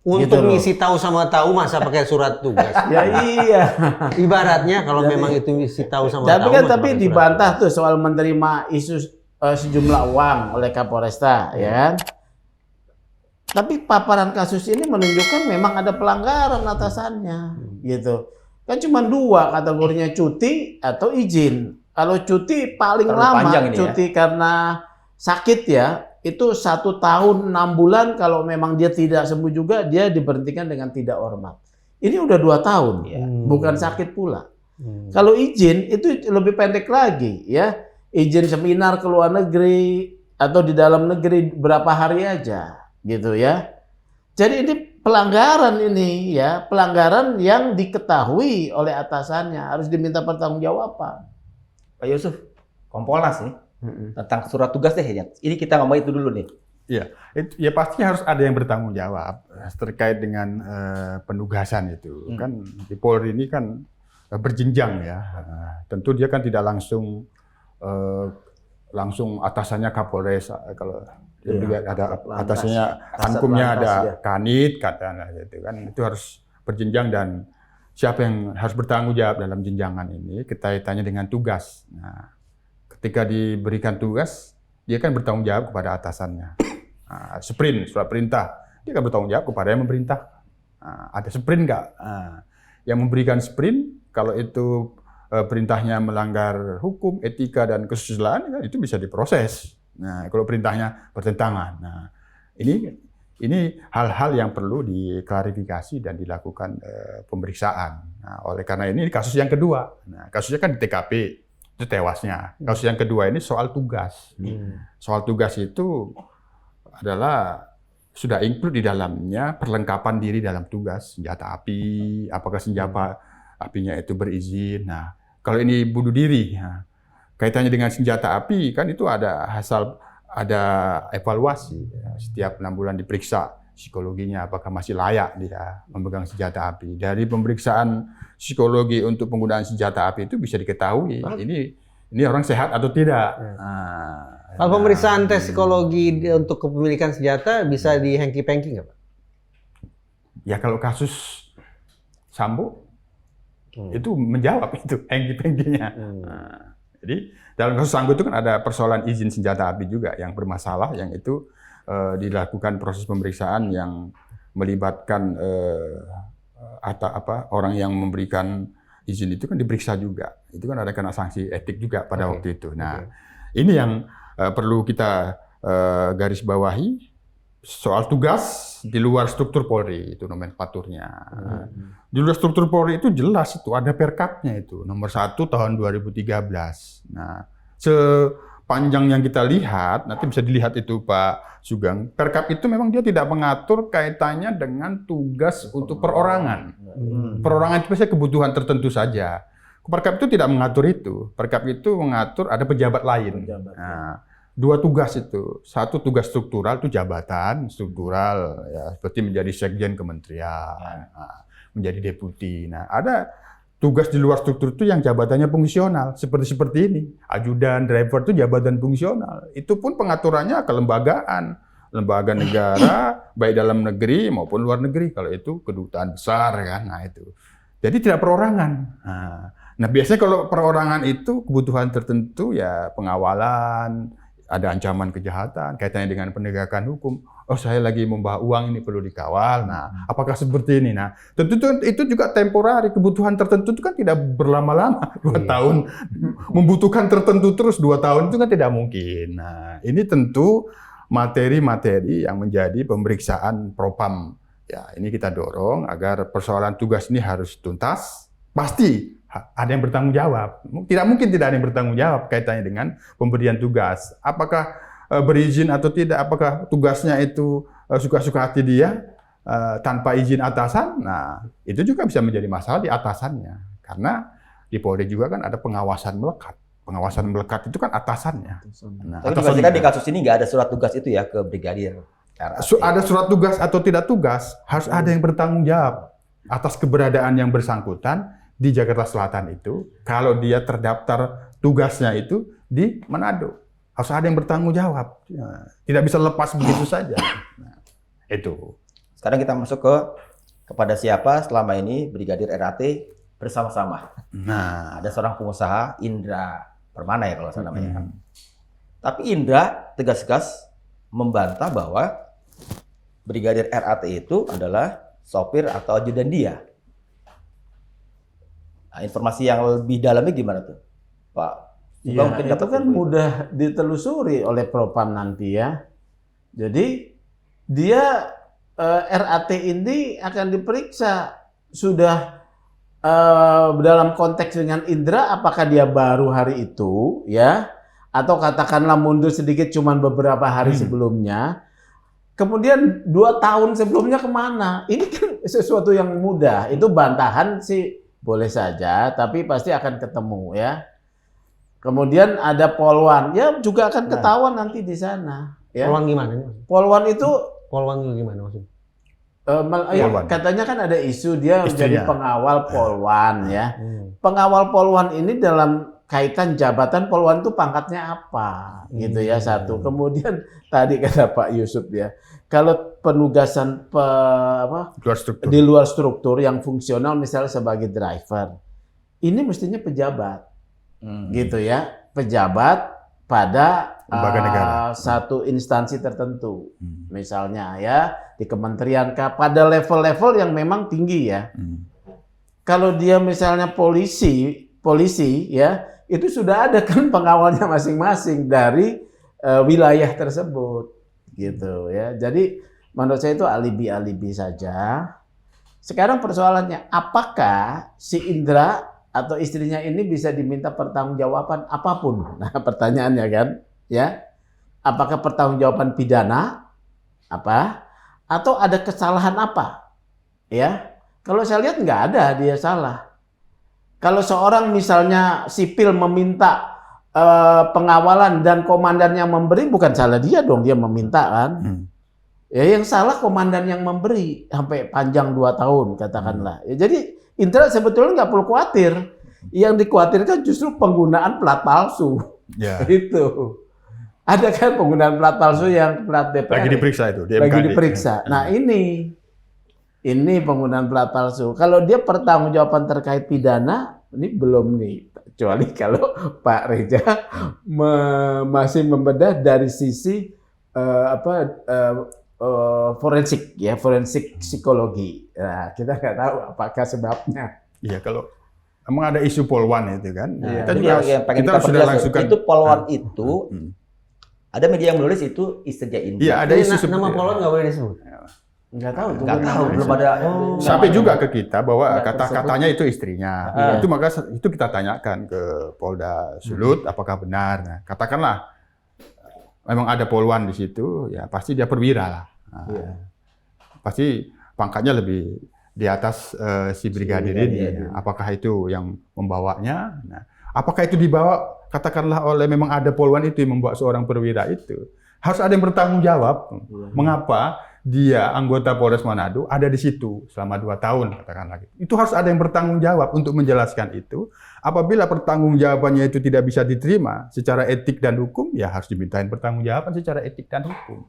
Untuk Gitu ngisi tahu sama tahu masa pakai surat tugas? Ya iya. Ibaratnya kalau memang itu ngisi tahu sama Tapi tahu. kan masa tapi pakai dibantah surat tuh soal menerima isu sejumlah uang oleh Kapolresta, ya kan? Tapi paparan kasus ini menunjukkan memang ada pelanggaran atasannya, gitu. Kan cuma dua kategorinya, cuti atau izin. Kalau cuti paling lama, cuti karena sakit ya, itu 1 tahun 6 bulan. Kalau memang dia tidak sembuh juga, dia diberhentikan dengan tidak hormat. Ini udah 2 tahun, bukan sakit pula. Kalau izin itu lebih pendek lagi ya, izin seminar ke luar negeri atau di dalam negeri berapa hari aja, gitu ya. Jadi ini pelanggaran ini ya, pelanggaran yang diketahui oleh atasannya, harus diminta pertanggungjawaban. Pak Yusuf, Kompolnas nih, tentang surat tugas deh. Ini kita ngomong itu dulu nih. Iya, ya pasti harus ada yang bertanggung jawab terkait dengan penugasan itu. Kan di Polri ini kan berjenjang ya. Tentu dia kan tidak langsung atasannya Kapolres, kalau ada atasannya Hankumnya, ada Kanit katanya gitu kan. Itu harus berjenjang dan siapa yang harus bertanggung jawab dalam jenjangan ini kaitannya dengan tugas. Nah, ketika diberikan tugas, dia kan bertanggung jawab kepada atasannya. Nah, sprint, surat perintah, dia kan bertanggung jawab kepada yang memerintah. Nah, ada sprint nggak? Nah, yang memberikan sprint, kalau itu perintahnya melanggar hukum, etika, dan kesusilaan, itu bisa diproses. Nah, kalau perintahnya bertentangan. Nah, ini hal-hal yang perlu diklarifikasi dan dilakukan pemeriksaan. Nah, oleh karena ini kasus yang kedua. Nah, kasusnya kan di TKP, itu tewasnya. Kasus yang kedua ini soal tugas. Soal tugas itu adalah sudah include di dalamnya perlengkapan diri dalam tugas, senjata api, apakah senjata apinya itu berizin. Nah, kalau ini bunuh diri, nah, kaitannya dengan senjata api kan itu ada evaluasi. Setiap 6 bulan diperiksa psikologinya apakah masih layak dia memegang senjata api. Dari pemeriksaan psikologi untuk penggunaan senjata api itu bisa diketahui ini orang sehat atau tidak. Kalau pemeriksaan tes psikologi untuk kepemilikan senjata bisa dihengki-pengki nggak, Pak? Ya kalau kasus Sambo itu menjawab itu hengki-pengkinya. Jadi dalam kasus Sambo itu kan ada persoalan izin senjata api juga yang bermasalah, yang itu dilakukan proses pemeriksaan yang melibatkan orang yang memberikan izin itu kan diperiksa juga. Itu kan ada kena sanksi etik juga pada waktu itu. Nah, ini yang perlu kita garis bawahi soal tugas di luar struktur Polri, itu nomenklaturnya. Di luar struktur Polri itu jelas itu ada perkapnya itu nomor 1 tahun 2013. Nah, sepanjang yang kita lihat, nanti bisa dilihat itu Pak Sugeng, perkap itu memang dia tidak mengatur kaitannya dengan tugas untuk perorangan. Perorangan itu biasanya kebutuhan tertentu saja. Perkap itu tidak mengatur itu. Perkap itu mengatur ada pejabat lain. Nah, 2 tugas itu. Satu tugas struktural itu jabatan struktural, ya, seperti menjadi sekjen kementerian, menjadi deputi. Nah, ada tugas di luar struktur itu yang jabatannya fungsional, seperti ini. Ajudan, driver itu jabatan fungsional. Itu pun pengaturannya kelembagaan. Lembaga negara, baik dalam negeri maupun luar negeri. Kalau itu kedutaan besar kan, nah itu. Jadi tidak perorangan. Nah biasanya kalau perorangan itu kebutuhan tertentu ya pengawalan, ada ancaman kejahatan, kaitannya dengan penegakan hukum. Oh saya lagi membawa uang ini perlu dikawal. Nah apakah seperti ini? Nah tentu itu juga temporari, kebutuhan tertentu itu kan tidak berlama-lama. 2 tahun membutuhkan tertentu terus 2 tahun itu kan tidak mungkin. Nah ini tentu materi-materi yang menjadi pemeriksaan propam. Ya ini kita dorong agar persoalan tugas ini harus tuntas. Pasti ada yang bertanggung jawab. Tidak mungkin tidak ada yang bertanggung jawab kaitannya dengan pemberian tugas. Apakah berizin atau tidak? Apakah tugasnya itu suka-suka hati dia tanpa izin atasan? Nah, itu juga bisa menjadi masalah di atasannya. Karena di Polri juga kan ada pengawasan melekat. Pengawasan melekat itu kan atasannya. Nah, tapi kan di kasus ini nggak ada surat tugas itu ya ke brigadir. Ada surat tugas atau tidak tugas, harus ada yang bertanggung jawab atas keberadaan yang bersangkutan di Jakarta Selatan itu, kalau dia terdaftar tugasnya itu di Manado. Harus ada yang bertanggung jawab. Tidak bisa lepas begitu saja. Nah, itu. Sekarang kita masuk kepada siapa selama ini Brigadir RAT bersama-sama. Nah, ada seorang pengusaha, Indra Permana ya kalau saya namanya. Tapi Indra tegas-tegas membantah bahwa Brigadir RAT itu adalah sopir atau ajudan dia. Nah, informasi yang lebih dalamnya gimana tuh, Pak? Ya, itu kan mudah ditelusuri oleh Propam nanti ya. Jadi dia RAT ini akan diperiksa sudah dalam konteks dengan Indra, apakah dia baru hari itu ya, atau katakanlah mundur sedikit cuman beberapa hari sebelumnya. Kemudian 2 tahun sebelumnya kemana? Ini kan sesuatu yang mudah. Itu bantahan sih boleh saja, tapi pasti akan ketemu ya. Kemudian ada Polwan, ya juga akan ketahuan nanti di sana. Ya. Polwan gimana? Polwan itu Polwan gimana maksudnya? Katanya kan ada isu dia menjadi pengawal Polwan ya. Pengawal Polwan ini dalam kaitan jabatan Polwan itu pangkatnya apa gitu ya satu. Kemudian tadi kata Pak Yusuf ya, kalau penugasan di luar struktur yang fungsional misalnya sebagai driver, ini mestinya pejabat gitu ya, pejabat pada satu instansi tertentu, misalnya ya di kementerian pada level-level yang memang tinggi ya. Kalau dia misalnya polisi ya, itu sudah ada kan pengawalnya masing-masing dari wilayah tersebut, gitu ya. Jadi menurut saya itu alibi-alibi saja. Sekarang persoalannya, apakah si Indra atau istrinya ini bisa diminta pertanggungjawaban apapun? Nah, pertanyaannya kan, ya, apakah pertanggungjawaban pidana, atau ada kesalahan apa? Ya, kalau saya lihat nggak ada dia salah. Kalau seorang misalnya sipil meminta pengawalan dan komandan yang memberi, bukan salah dia dong, dia meminta kan. Ya, yang salah komandan yang memberi sampai panjang 2 tahun katakanlah. Ya, jadi Indra sebetulnya nggak perlu khawatir. Yang dikhawatirkan justru penggunaan plat palsu. Ya. Itu. Ada kan penggunaan plat palsu yang plat DPR. Lagi diperiksa itu. Lagi diperiksa. Nah ini penggunaan plat palsu. Kalau dia pertanggungjawaban terkait pidana, ini belum nih. Kecuali kalau Pak Reza masih membedah dari sisi forensik ya, forensik psikologi. Nah, kita nggak tahu apakah sebabnya. Iya, kalau emang ada isu Polwan itu kan. Nah, kita sudah langsungkan itu Polwan itu. Ada media yang menulis itu istrinya Indra. Iya, ada isu nama Polwan nggak boleh disebut. Nggak tahu, belum ada. Sampai juga ke kita bahwa kata-katanya itu istrinya. Itu maka itu kita tanyakan ke Polda Sulut apakah benar. Nah, katakanlah memang ada Polwan di situ, ya pasti dia perwira lah. Pasti pangkatnya lebih di atas si brigadir ini. Apakah itu yang membawanya? Nah, apakah itu dibawa katakanlah oleh memang ada poluan itu yang membawa seorang perwira itu? Harus ada yang bertanggung jawab. Mengapa dia anggota Polres Manado ada di situ selama 2 tahun katakanlah gitu. Itu harus ada yang bertanggung jawab untuk menjelaskan itu. Apabila pertanggungjawabannya itu tidak bisa diterima secara etik dan hukum, ya harus dimintain pertanggungjawaban secara etik dan hukum.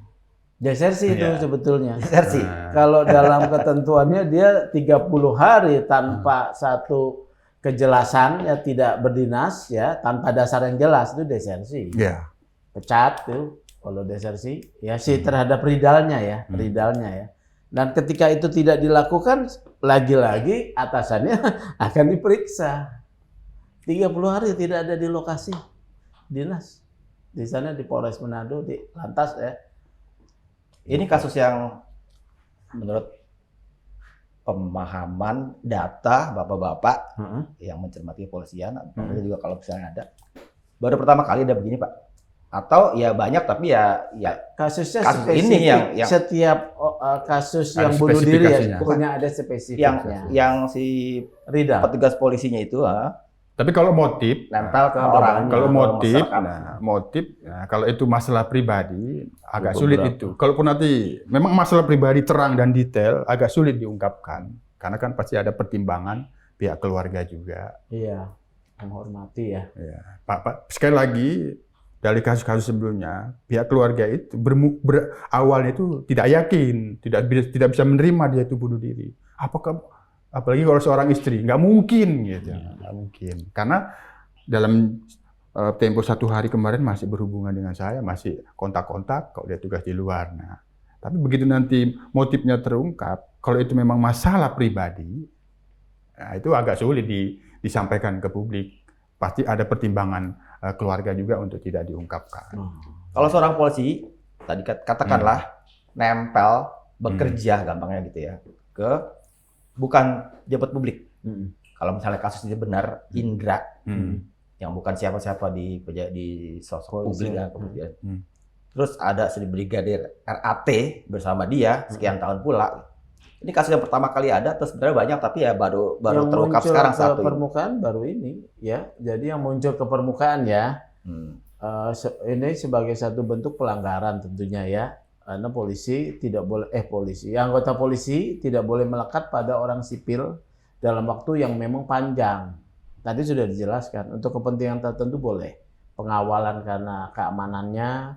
Desersi itu sebetulnya. Desersi. Kalau dalam ketentuannya dia 30 hari tanpa satu kejelasan ya, tidak berdinas ya, tanpa dasar yang jelas, itu desersi. Ya. Pecat tuh kalau desersi ya sih terhadap ridalnya ya, ridalnya ya. Dan ketika itu tidak dilakukan, lagi-lagi atasannya akan diperiksa. 30 hari tidak ada di lokasi dinas. Di sana di Polres Manado, di Lantas ya. Ini kasus yang menurut pemahaman data bapak-bapak yang mencermati kepolisian, juga kalau misalnya ada, baru pertama kali ada begini Pak? Atau ya banyak tapi ya kasusnya kasus spesifik. ini yang Setiap kasus ada yang bunuh diri ya spesifikasinya. punya ada spesifiknya. yang si Ridal. petugas polisinya itu Tapi kalau motif, nempel ke Ada orang, banyak. kalau motif, masyarakat. kalau itu masalah pribadi agak Itu sulit berat. itu. Kalaupun nanti memang masalah pribadi terang dan detail, agak sulit diungkapkan. Karena kan pasti ada pertimbangan pihak keluarga juga. Iya, menghormati ya. Ya. Pak, sekali lagi dari kasus-kasus sebelumnya, pihak keluarga itu awalnya itu tidak yakin, tidak bisa menerima dia itu bunuh diri. Apalagi kalau seorang istri, nggak mungkin gitu, nggak mungkin. Karena dalam tempo 1 hari kemarin masih berhubungan dengan saya, masih kontak-kontak kalau dia tugas di luar. Nah, tapi begitu nanti motifnya terungkap, kalau itu memang masalah pribadi, nah itu agak sulit disampaikan ke publik. Pasti ada pertimbangan keluarga juga untuk tidak diungkapkan. Kalau seorang polisi tadi katakanlah nempel bekerja gampangnya gitu ya ke bukan jabat publik. Kalau misalnya kasus ini benar Indra yang bukan siapa-siapa di sosok publik ya kemudian. Terus ada si brigadir RAT bersama dia sekian tahun pula. Ini kasus yang pertama kali ada, terus sebenarnya banyak tapi ya baru Yang terungkap muncul sekarang ke satu. permukaan baru ini ya. Jadi yang muncul ke permukaan ya. Ini sebagai satu bentuk pelanggaran tentunya ya. Karena polisi tidak boleh anggota polisi tidak boleh melekat pada orang sipil dalam waktu yang memang panjang. Tadi sudah dijelaskan, untuk kepentingan tertentu boleh. Pengawalan karena keamanannya,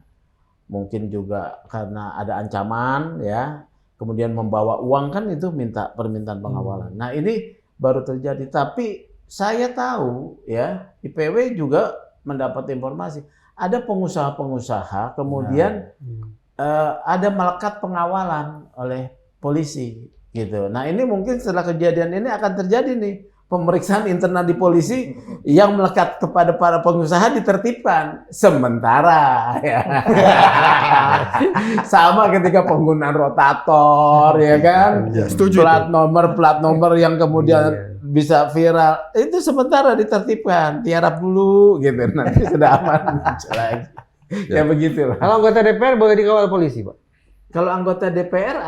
mungkin juga karena ada ancaman ya. Kemudian membawa uang kan itu permintaan pengawalan. Nah, ini baru terjadi, tapi saya tahu ya, IPW juga mendapat informasi ada pengusaha-pengusaha kemudian ada melekat pengawalan oleh polisi gitu. Nah, ini mungkin setelah kejadian ini akan terjadi nih pemeriksaan internal di polisi yang melekat kepada para pengusaha ditertibkan sementara ya. Sama ketika penggunaan rotator ya kan. Ya, setuju plat nomor yang kemudian bisa viral itu sementara ditertibkan, tiarap dulu gitu. Nanti sudah aman lagi. Ya begitulah. Kalau anggota DPR boleh dikawal polisi, Pak? Kalau anggota DPR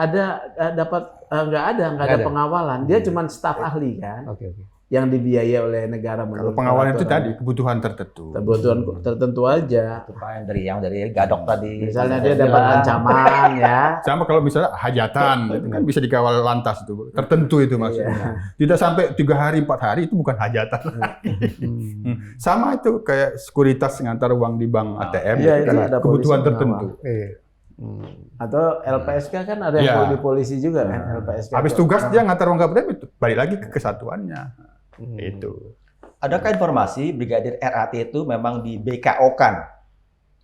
nggak ada pengawalan. Dia cuma staf ahli kan. Oke. Yang dibiayai oleh negara. Kalau pengawalan itu tadi kebutuhan tertentu. Kebutuhan tertentu aja. Yang dari gadok tadi. Misalnya dia dapat ancaman ya. Sama kalau misalnya hajatan, itu kan bisa dikawal lantas itu. Tertentu itu maksudnya. Tidak sampai 3 hari, 4 hari itu bukan hajatan. Sama itu kayak sekuritas ngantar uang di bank ATM. Iya, itu kan itu ada kebutuhan polisi tertentu. Atau LPSK kan ada yang di polisi juga kan. LPSK. Habis tugas dia ngantar uang ke ATM itu balik lagi ke kesatuannya. Itu. Adakah informasi Brigadir RAT itu memang di BKO-kan?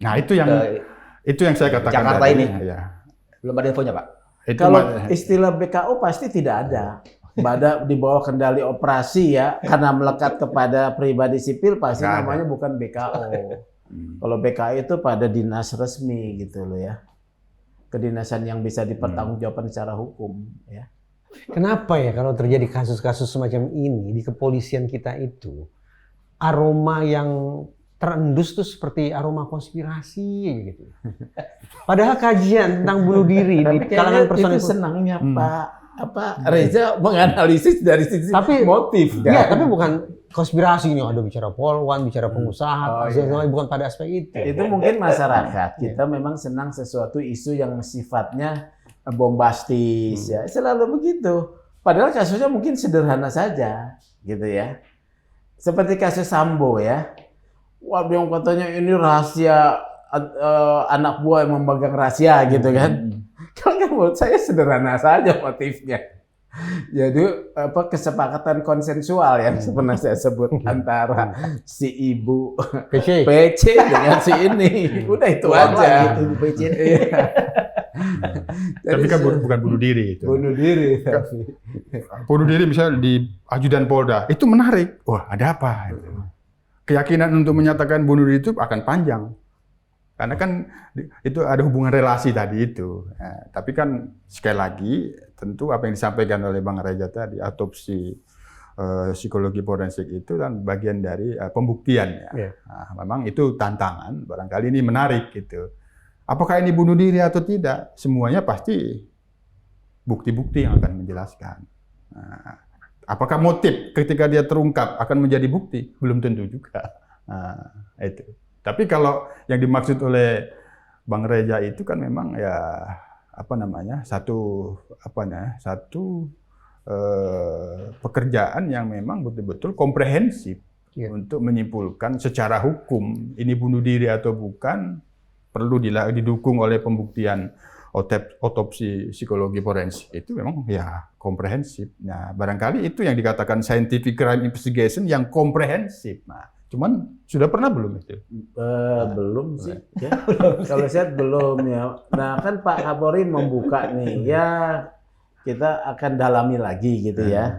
Nah, itu yang saya katakan Jakarta tadi. ini. Ya. Belum ada infonya, Pak? Itu Kalau istilah BKO pasti tidak ada. Di bawah kendali operasi ya, karena melekat kepada pribadi sipil pasti Nggak namanya bukan BKO. Kalau BKO itu pada dinas resmi gitu loh ya. Kedinasan yang bisa dipertanggungjawabkan secara hukum ya. Kenapa ya kalau terjadi kasus-kasus semacam ini di kepolisian kita itu aroma yang terendus tuh seperti aroma konspirasi gitu. Padahal kajian tentang bunuh diri di kalangan personil itu senangnya Pak Reza menganalisis dari sisi motif kan? Iya, tapi bukan konspirasi ini ada bicara polwan, bicara pengusaha, bukan pada aspek itu. Itu mungkin masyarakat kita memang senang sesuatu isu yang sifatnya bombastis ya, selalu begitu. Padahal kasusnya mungkin sederhana saja, gitu ya. Seperti kasus Sambo ya. Wah, yang katanya ini rahasia anak buah yang memegang rahasia gitu kan. Kalau menurut saya sederhana saja motifnya. Jadi kesepakatan konsensual yang pernah saya sebut antara si ibu PC dengan si ini. Udah itu aja. Ibu PC. Tapi kan bukan bunuh diri itu. Bunuh diri. Bunuh diri misalnya di ajudan Polda, itu menarik. Wah, ada apa? Keyakinan untuk menyatakan bunuh diri itu akan panjang. Karena kan itu ada hubungan relasi tadi itu. Nah, tapi kan sekali lagi tentu apa yang disampaikan oleh Bang Reza tadi, autopsi psikologi forensik itu kan bagian dari pembuktian ya. Yeah. Nah, memang itu tantangan, barangkali ini menarik gitu. Apakah ini bunuh diri atau tidak? Semuanya pasti bukti-bukti yang akan menjelaskan. Nah, apakah motif ketika dia terungkap akan menjadi bukti? Belum tentu juga. Nah, itu. Tapi kalau yang dimaksud oleh Bang Reza itu kan memang ya satu pekerjaan yang memang betul-betul komprehensif untuk menyimpulkan secara hukum ini bunuh diri atau bukan, perlu didukung oleh pembuktian otopsi psikologi forensik. Itu memang ya komprehensif. Nah, barangkali itu yang dikatakan scientific crime investigation yang komprehensif. Nah, cuman sudah pernah belum itu? Belum sih. Ya. Kalau saya belum ya. Nah kan Pak Kapolri membuka nih ya, kita akan dalami lagi gitu ya.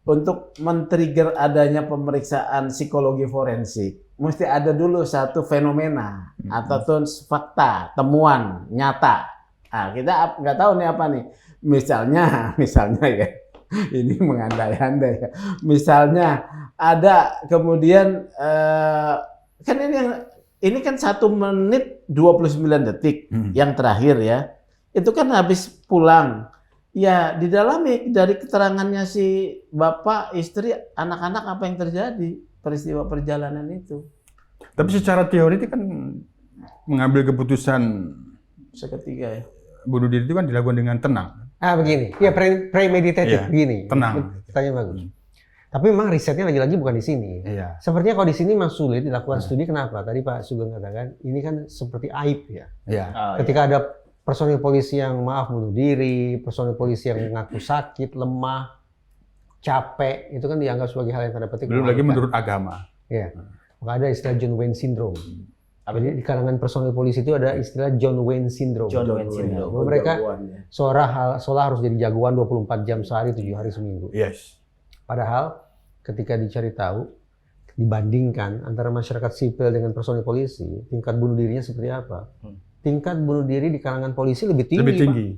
Untuk men-trigger adanya pemeriksaan psikologi forensik, mesti ada dulu satu fenomena atau fakta, temuan nyata. Nah, kita nggak tahu nih apa nih. Misalnya ya. Ini mengandai-andai ya. Misalnya ada kemudian kan ini kan 1 menit 29 detik yang terakhir ya. Itu kan habis pulang. Ya didalami dari keterangannya si bapak, istri, anak-anak apa yang terjadi peristiwa perjalanan itu. Tapi secara teori itu kan mengambil keputusan seketika ya. Bunuh diri itu kan dilakukan dengan tenang. Begini, ya premeditated begini. Tenang. Tanya bagus. Tapi memang risetnya lagi-lagi bukan di sini. Iya. Sepertinya kalau di sini memang sulit dilakukan studi. Kenapa? Tadi Pak Sugeng katakan ini kan seperti aib ya. Iya. Ketika ada personil polisi yang bunuh diri, personil polisi yang mengaku sakit, lemah, capek, itu kan dianggap sebagai hal yang tanda petik. Belum lagi menurut agama. Iya. Maka ada istilah John Wayne Syndrome. Jadi di kalangan personil polisi itu ada istilah John Wayne Syndrome. John Wayne Syndrome. Mereka seolah harus jadi jagoan 24 jam sehari, 7 hari seminggu. Yes. Padahal ketika dicari tahu, dibandingkan antara masyarakat sipil dengan personil polisi, tingkat bunuh dirinya seperti apa? Tingkat bunuh diri di kalangan polisi lebih tinggi. Lebih tinggi.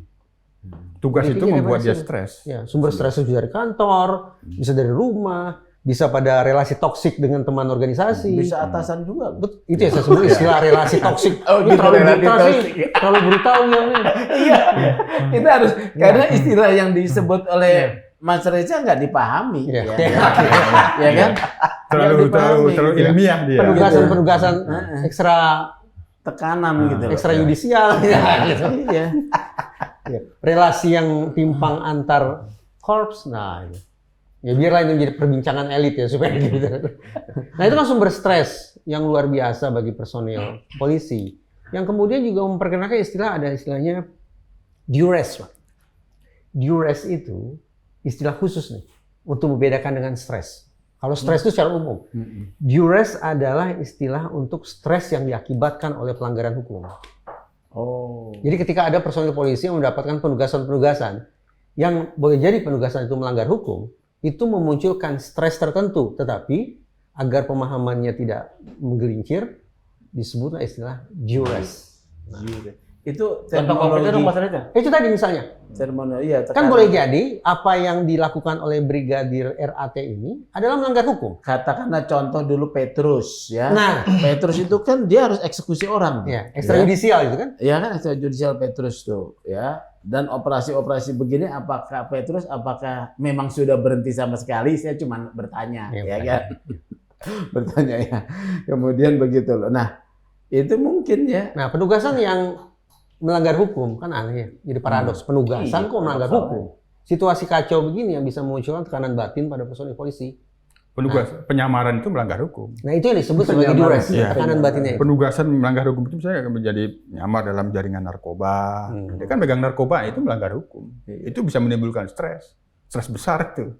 Tugas itu membuat dia stres. Ya, sumber stres itu dari kantor, bisa dari rumah, bisa pada relasi toksik dengan teman organisasi. Bisa atasan juga. Itu ya saya sebut istilah relasi toksik. Terlalu brutal ya. Iya. Itu harus karena istilah yang disebut oleh Mas Reza nggak dipahami. Ya kan? Terlalu ilmiah dia. Penugasan ekstra tekanan gitu. Ekstra yudisial. Iya. Relasi yang timpang antar korps. Nah, ya biarlah itu menjadi perbincangan elit ya supaya gitu. Nah itu kan sumber stres yang luar biasa bagi personil polisi. Yang kemudian juga memperkenalkan ada istilahnya duress. Duress itu istilah khusus nih untuk membedakan dengan stres. Kalau stres itu secara umum. Duress adalah istilah untuk stres yang diakibatkan oleh pelanggaran hukum. Jadi ketika ada personil polisi yang mendapatkan penugasan-penugasan yang boleh jadi penugasan itu melanggar hukum, itu memunculkan stres tertentu, tetapi agar pemahamannya tidak menggelincir, disebutlah istilah duress. Itu Contoh konkretnya dong Mas Reza. Itu tadi misalnya. terminologi ya. Kan boleh jadi apa yang dilakukan oleh Brigadir RAT ini adalah melanggar hukum. Katakanlah contoh dulu Petrus ya. Nah, Petrus itu kan dia harus eksekusi orang. ya, ekstrajudisial itu kan. Ya kan ekstrajudisial Petrus tuh ya. Dan operasi-operasi begini apakah Petrus memang sudah berhenti sama sekali? Saya cuma bertanya ya kan. Bertanya ya. Kemudian begitu loh. Nah, itu mungkin ya. Nah, penugasan yang melanggar hukum kan aneh ya. Jadi paradoks, penugasan Iya, kok melanggar paradoks. hukum. Situasi kacau begini yang bisa memunculkan tekanan batin pada personil polisi. Penyamaran itu melanggar hukum. Nah, itu yang disebut sebagai Penyamaran. duress, Iya. tekanan batinnya itu. Penugasan melanggar hukum itu misalnya menjadi nyamar dalam jaringan narkoba. Dia kan megang narkoba itu melanggar hukum. Itu bisa menimbulkan stres besar itu.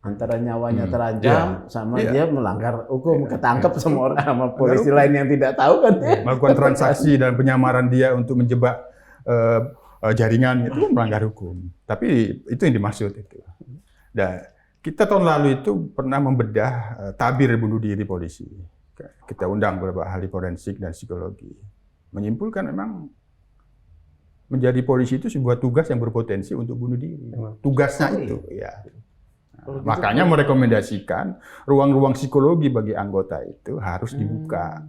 Antara nyawanya terancam sama dia melanggar hukum, ketangkep Iya. sama orang sama polisi lain yang tidak tahu kan. Melakukan transaksi dan penyamaran dia untuk menjebak jaringan itu melanggar hukum. Tapi itu yang dimaksud itu. Dan kita tahun lalu itu pernah membedah tabir bunuh diri polisi. Kita undang beberapa ahli forensik dan psikologi. Menyimpulkan memang menjadi polisi itu sebuah tugas yang berpotensi untuk bunuh diri. Tugasnya itu, ya. Makanya merekomendasikan ruang-ruang psikologi bagi anggota itu harus dibuka.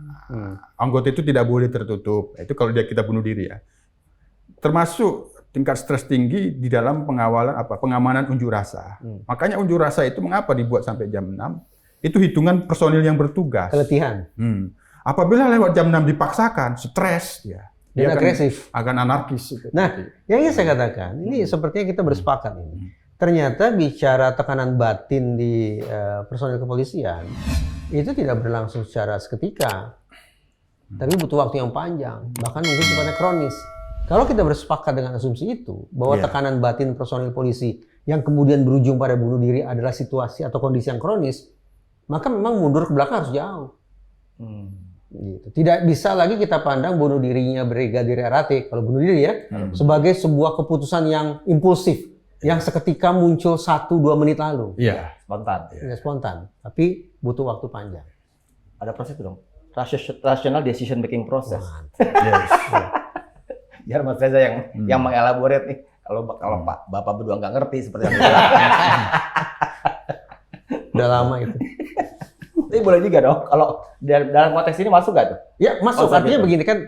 Anggota itu tidak boleh tertutup. Itu kalau kita bunuh diri ya. Termasuk tingkat stres tinggi di dalam pengamanan unjuk rasa. Makanya unjuk rasa itu mengapa dibuat sampai jam 6? Itu hitungan personil yang bertugas. Keletihan. Apabila lewat jam 6 dipaksakan, stres ya. Dan agresif. Akan anarkis. Itu. Nah, yang ingin saya katakan, ini sepertinya kita bersepakat ini. Ternyata bicara tekanan batin di personil kepolisian, itu tidak berlangsung secara seketika. Tapi butuh waktu yang panjang, bahkan mungkin sifatnya kronis. Kalau kita bersepakat dengan asumsi itu, bahwa tekanan batin personil polisi yang kemudian berujung pada bunuh diri adalah situasi atau kondisi yang kronis, maka memang mundur ke belakang harus jauh. Gitu. Tidak bisa lagi kita pandang bunuh dirinya Brigadir RAT, kalau bunuh diri ya, sebagai sebuah keputusan yang impulsif, yang seketika muncul 1-2 menit lalu. Iya. Spontan. Tidak spontan, tapi butuh waktu panjang. Ada proses dong. Rational decision making process. Yes. Biar Mas Reza yang mengelaborate nih. Kalau Pak Bapak berdua nggak ngerti seperti yang Udah lama itu. Tapi boleh juga dong. Kalau dalam konteks ini masuk nggak tuh? Ya, masuk. Konsep Artinya itu. begini kan,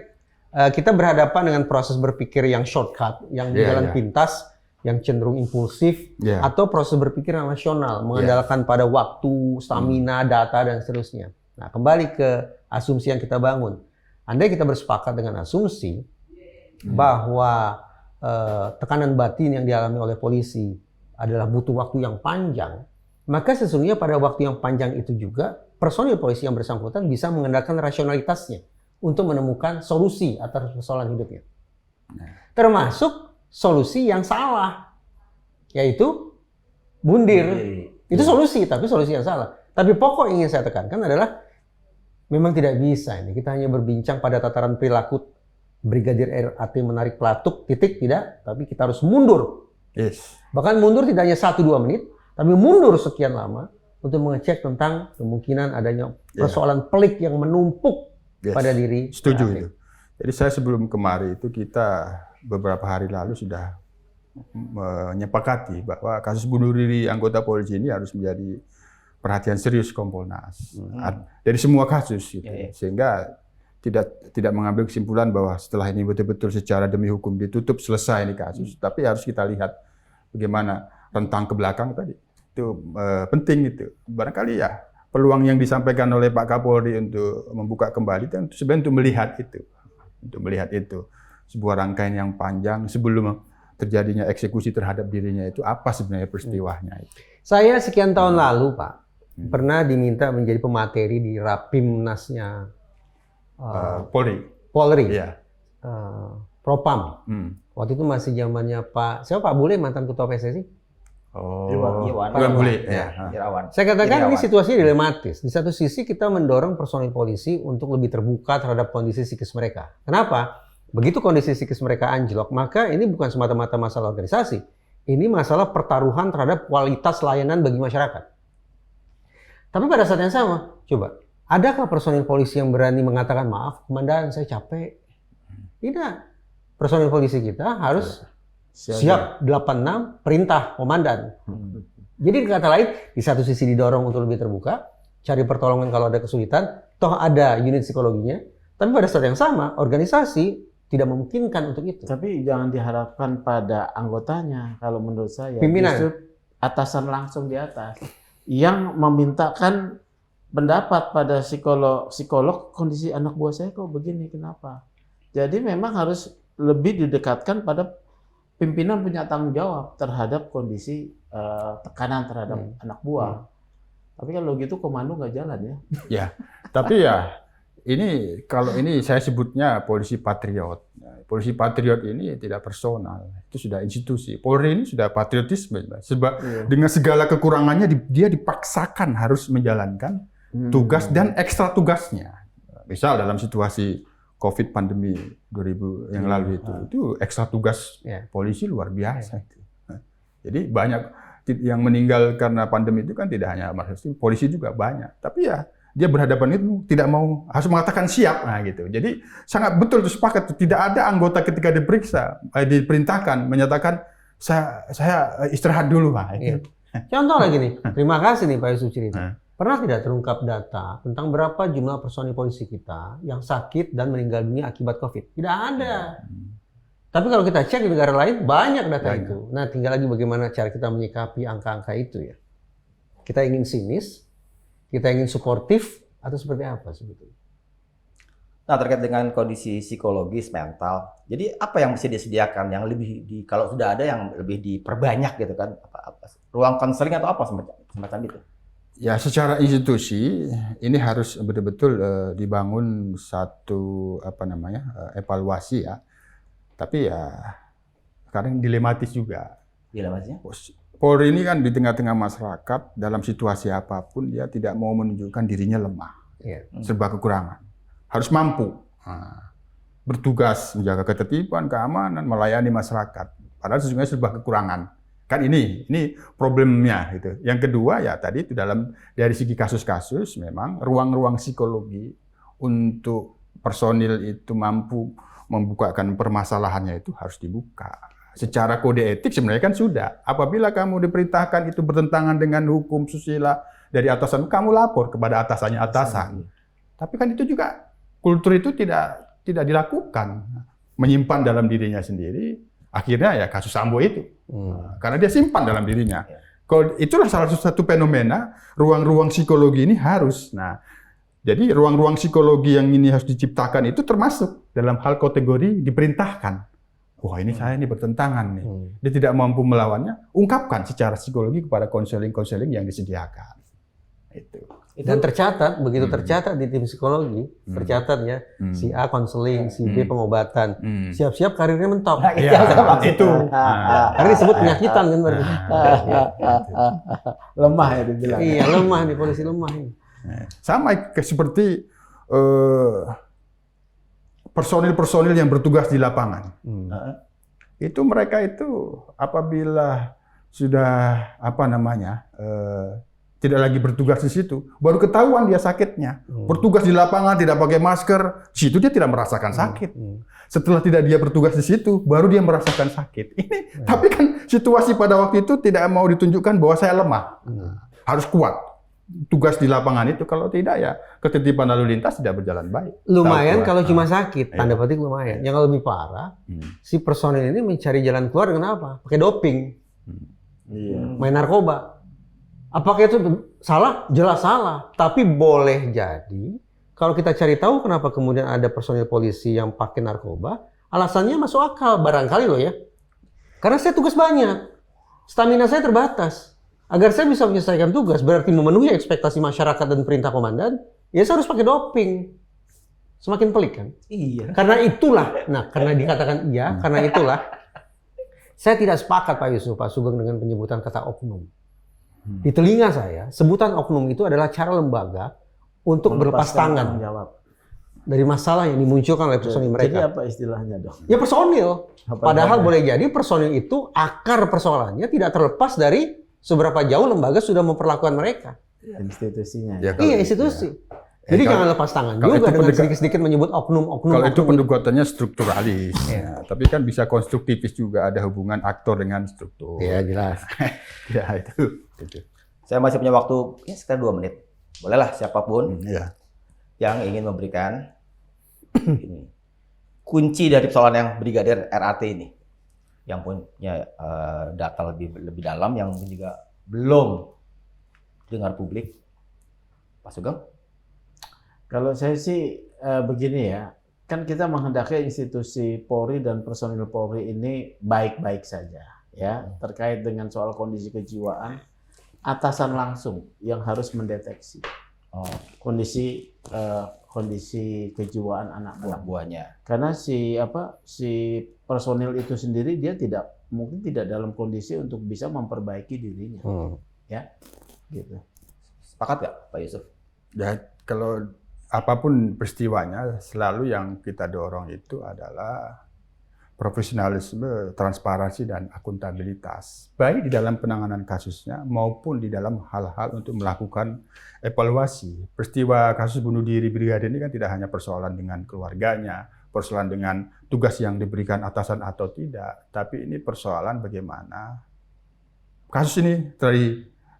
kita berhadapan dengan proses berpikir yang shortcut, yang jalan pintas, yang cenderung impulsif, atau proses berpikir yang rasional, mengandalkan pada waktu, stamina, data, dan seterusnya. Nah, kembali ke asumsi yang kita bangun. Andai kita bersepakat dengan asumsi bahwa tekanan batin yang dialami oleh polisi adalah butuh waktu yang panjang, maka sesungguhnya pada waktu yang panjang itu juga personil polisi yang bersangkutan bisa mengandalkan rasionalitasnya untuk menemukan solusi atas persoalan hidupnya. Termasuk solusi yang salah, yaitu bundir. Itu solusi, tapi solusi yang salah. Tapi pokok yang ingin saya tekankan adalah memang tidak bisa ini. Kita hanya berbincang pada tataran perilaku Brigadir RAT menarik pelatuk, titik, tidak. Tapi kita harus mundur. Yes. Bahkan mundur tidak hanya 1-2 menit, tapi mundur sekian lama untuk mengecek tentang kemungkinan adanya persoalan pelik yang menumpuk pada diri. Setuju RAT. itu. Jadi saya sebelum kemari itu kita beberapa hari lalu sudah menyepakati bahwa kasus bunuh diri anggota polisi ini harus menjadi perhatian serius Kompolnas dari semua kasus, gitu. Sehingga tidak mengambil kesimpulan bahwa setelah ini betul-betul secara demi hukum ditutup selesai ini kasus, tapi harus kita lihat bagaimana rentang ke belakang tadi itu penting itu. Barangkali ya peluang yang disampaikan oleh Pak Kapolri untuk membuka kembali itu sebenarnya untuk melihat itu sebuah rangkaian yang panjang sebelum terjadinya eksekusi terhadap dirinya itu apa sebenarnya peristiwanya itu. Saya sekian tahun lalu, Pak, pernah diminta menjadi pemateri di Rapimnasnya Polri, Iya. Propam. Waktu itu masih zamannya Pak Bule, mantan ketua PSSI. Iwan. Bule. Irawan. Saya katakan ini Irawan. situasinya dilematis. Di satu sisi kita mendorong personil polisi untuk lebih terbuka terhadap kondisi psikis mereka. Kenapa? Begitu kondisi psikis mereka anjlok, maka ini bukan semata-mata masalah organisasi. Ini masalah pertaruhan terhadap kualitas layanan bagi masyarakat. Tapi pada saat yang sama, coba, adakah personil polisi yang berani mengatakan, maaf, komandan, saya capek? Tidak. personil polisi kita harus siap 86 perintah komandan. Jadi kata lain, di satu sisi didorong untuk lebih terbuka, cari pertolongan kalau ada kesulitan, toh ada unit psikologinya, tapi pada saat yang sama, organisasi tidak memungkinkan untuk itu. Tapi jangan diharapkan pada anggotanya, kalau menurut saya. Pimpinan. Justru atasan langsung di atas. Yang memintakan pendapat pada psikolog, kondisi anak buah saya kok begini, kenapa? Jadi memang harus lebih didekatkan pada pimpinan punya tanggung jawab terhadap kondisi tekanan terhadap anak buah. Tapi kalau gitu komando nggak jalan ya. Ya, tapi ya ini kalau ini saya sebutnya polisi patriot. Polisi patriot ini tidak personal, itu sudah institusi. Polri ini sudah patriotisme, sebab dengan segala kekurangannya dia dipaksakan harus menjalankan tugas dan ekstra tugasnya. Misal dalam situasi COVID pandemi 2000 yang lalu itu ekstra tugas polisi luar biasa. Jadi banyak yang meninggal karena pandemi itu kan tidak hanya polisi juga banyak. Tapi ya dia berhadapan itu tidak mau, harus mengatakan siap, nah gitu. Jadi sangat betul itu sepakat. Tidak ada anggota ketika diperintahkan menyatakan saya istirahat dulu, Pak. Iya. Contoh lagi nih, terima kasih nih Pak Yusuf cerita. Pernah tidak terungkap data tentang berapa jumlah personil polisi kita yang sakit dan meninggal dunia akibat COVID? Tidak ada. Tapi kalau kita cek di negara lain, banyak data itu. Nah, tinggal lagi bagaimana cara kita menyikapi angka-angka itu ya. Kita ingin sinis, kita ingin suportif, atau seperti apa sebetulnya? Nah, terkait dengan kondisi psikologis, mental, jadi apa yang bisa disediakan yang lebih kalau sudah ada yang lebih diperbanyak gitu kan? Apa ruang konseling atau apa semacam itu? Ya, secara institusi ini harus betul-betul dibangun satu evaluasi ya. Tapi ya kadang dilematis juga. Dilematisnya? Polri ini kan di tengah-tengah masyarakat dalam situasi apapun dia tidak mau menunjukkan dirinya lemah, serba kekurangan. Harus mampu bertugas menjaga ketertiban, keamanan, melayani masyarakat. Padahal sesungguhnya serba kekurangan. Kan ini problemnya gitu. Yang kedua ya tadi itu dari segi kasus-kasus memang ruang-ruang psikologi untuk personil itu mampu membukakan permasalahannya itu harus dibuka. Secara kode etik sebenarnya kan sudah. Apabila kamu diperintahkan itu bertentangan dengan hukum susila dari atasan, kamu lapor kepada atasan. Tapi kan itu juga kultur itu tidak dilakukan. Menyimpan dalam dirinya sendiri. Akhirnya ya kasus Sambo itu. Karena dia simpan dalam dirinya. Kalau itulah salah satu fenomena ruang-ruang psikologi ini harus. Nah, jadi ruang-ruang psikologi yang ini harus diciptakan itu termasuk dalam hal kategori diperintahkan. Wah, ini saya ini bertentangan nih. Dia tidak mampu melawannya, ungkapkan secara psikologi kepada konseling-konseling yang disediakan. Itu. Dan tercatat, begitu tercatat di tim psikologi, tercatat ya, si A konseling, si B pengobatan, siap-siap karirnya mentok. Itu. Karena disebut penyakitan kan berarti. Lemah ya dibilang. Iya, lemah nih, polisi lemah ini. Sama seperti personil-personil yang bertugas di lapangan. Itu mereka itu apabila sudah tidak lagi bertugas di situ, baru ketahuan dia sakitnya. Bertugas di lapangan tidak pakai masker, di situ dia tidak merasakan sakit. Setelah tidak dia bertugas di situ, baru dia merasakan sakit. Tapi kan situasi pada waktu itu tidak mau ditunjukkan bahwa saya lemah. Harus kuat. Tugas di lapangan itu, kalau tidak ya ketertiban lalu lintas tidak berjalan baik. Lumayan kalau cuma sakit, tanda petik lumayan. Yang lebih parah, si personil ini mencari jalan keluar dengan apa? Pakai doping, main narkoba. Apakah itu salah? Jelas salah. Tapi boleh jadi, kalau kita cari tahu kenapa kemudian ada personil polisi yang pakai narkoba, alasannya masuk akal, barangkali loh ya. Karena saya tugas banyak, stamina saya terbatas. Agar saya bisa menyelesaikan tugas, berarti memenuhi ekspektasi masyarakat dan perintah komandan, ya saya harus pakai doping. Semakin pelik kan? Iya. Karena itulah, karena dikatakan iya, karena itulah, saya tidak sepakat Pak Yusuf, Pak Sugeng dengan penyebutan kata oknum. Di telinga saya, sebutan oknum itu adalah cara lembaga untuk berlepas tangan dari masalah yang dimunculkan oleh personil mereka. Jadi apa istilahnya dong? Ya personil. Padahal boleh jadi personil itu akar persoalannya tidak terlepas dari seberapa jauh lembaga sudah memperlakukan mereka. Institusinya. Iya, institusi. Jadi jangan lepas tangan kalau juga itu dengan sedikit-sedikit menyebut oknum-oknum. Kalau itu oknum. pendekatannya strukturalis, ya, tapi kan bisa konstruktivis juga, ada hubungan aktor dengan struktur. Iya jelas. Ya itu. Saya masih punya waktu ya, sekitar 2 menit. Bolehlah siapapun Ya. yang ingin memberikan ini, kunci dari persoalan yang Brigadir RAT ini, yang punya data lebih dalam, yang juga belum dengar publik. Pak Sugeng? Kalau saya sih begini ya, kan kita menghendaki institusi Polri dan personil Polri ini baik-baik saja, ya. Terkait dengan soal kondisi kejiwaan, atasan langsung yang harus mendeteksi kondisi kejiwaan anak-anak. Buahnya. Karena si personil itu sendiri dia mungkin tidak dalam kondisi untuk bisa memperbaiki dirinya, ya, gitu. Sepakat nggak, Pak Yusuf? Ya, kalau apapun peristiwanya, selalu yang kita dorong itu adalah profesionalisme, transparansi, dan akuntabilitas. Baik di dalam penanganan kasusnya maupun di dalam hal-hal untuk melakukan evaluasi. Peristiwa kasus bunuh diri Brigadir ini kan tidak hanya persoalan dengan keluarganya, persoalan dengan tugas yang diberikan atasan atau tidak, tapi ini persoalan bagaimana kasus ini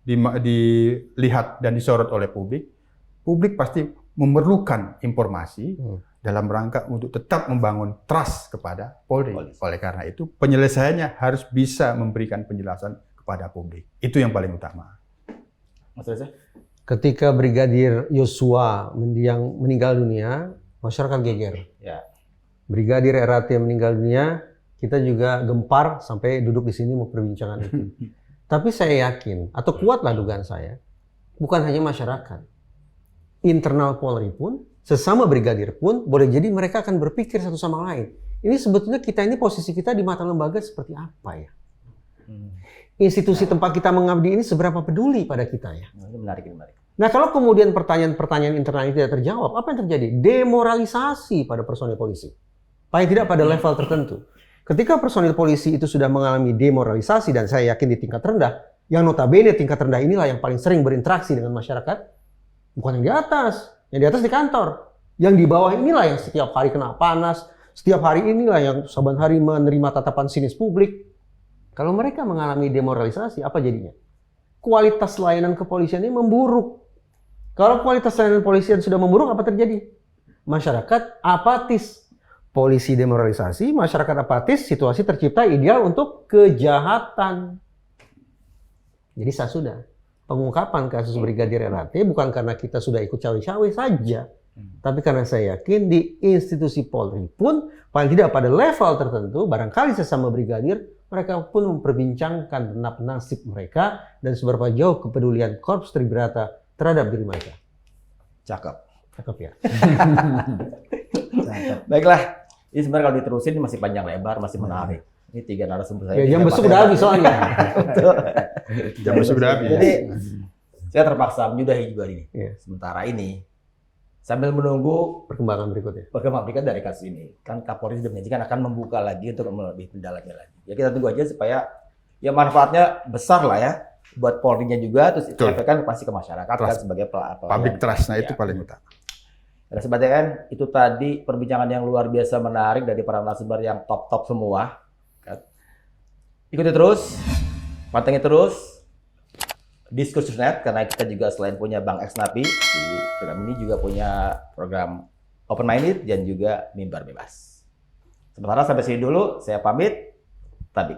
dilihat dan disorot oleh publik. Publik pasti memerlukan informasi dalam rangka untuk tetap membangun trust kepada Polri. Oleh karena itu, penyelesaiannya harus bisa memberikan penjelasan kepada publik. Itu yang paling utama. Mas Reza? Ketika Brigadir Yosua yang meninggal dunia, masyarakat geger. Ya. Brigadir RAT meninggal dunia, kita juga gempar sampai duduk di sini memperbincangkan itu. Tapi saya yakin, atau kuatlah dugaan saya, bukan hanya masyarakat. Internal Polri pun, sesama brigadir pun, boleh jadi mereka akan berpikir satu sama lain. Ini sebetulnya posisi kita di mata lembaga seperti apa ya? Institusi tempat kita mengabdi ini seberapa peduli pada kita ya? Ini menarik. Nah kalau kemudian pertanyaan-pertanyaan internal ini tidak terjawab, apa yang terjadi? Demoralisasi pada personil polisi. Paling tidak pada level tertentu. Ketika personil polisi itu sudah mengalami demoralisasi, dan saya yakin di tingkat rendah, yang notabene tingkat rendah inilah yang paling sering berinteraksi dengan masyarakat, bukan yang di atas di kantor. Yang di bawah inilah yang setiap hari kena panas, setiap hari inilah yang saban hari menerima tatapan sinis publik. Kalau mereka mengalami demoralisasi, apa jadinya? Kualitas layanan kepolisian ini memburuk. Kalau kualitas layanan kepolisian sudah memburuk, apa terjadi? Masyarakat apatis. Polisi demoralisasi, masyarakat apatis, situasi tercipta ideal untuk kejahatan. Jadi sudah. Pengungkapan kasus Brigadir RAT bukan karena kita sudah ikut cawe-cawe saja, tapi karena saya yakin di institusi Polri pun paling tidak pada level tertentu, barangkali sesama brigadir, mereka pun memperbincangkan tentang nasib mereka dan seberapa jauh kepedulian Korps Tribrata terhadap diri mereka. Cakep ya. Baiklah, ini sebenarnya kalau diterusin ini masih panjang lebar, masih menarik. Ini 3 narasumber saya. Ya, jam besok udah habis soalnya. Jam besok udah habis. Jadi saya terpaksa menyudahi juga ini. Iya. Sementara ini sambil menunggu Perkembangan berikutnya. dari kasus ini. Kan Kapolri sudah menjanjikan akan membuka lagi untuk lebih mendalami lagi. Ya kita tunggu aja supaya ya manfaatnya besar lah ya buat Polri-nya juga, terus efeknya pasti ke masyarakat kan sebagai public trust. Nah itu paling utama. Dan Sobat TN, itu tadi perbincangan yang luar biasa menarik dari para narasumber yang top-top semua. Ikuti terus, pantengin terus Diskursus.net, karena kita juga selain punya Bang Eksnapi, di program ini juga punya program Open Minded dan juga Mimbar Bebas. Sementara sampai sini dulu, saya pamit. Tabik.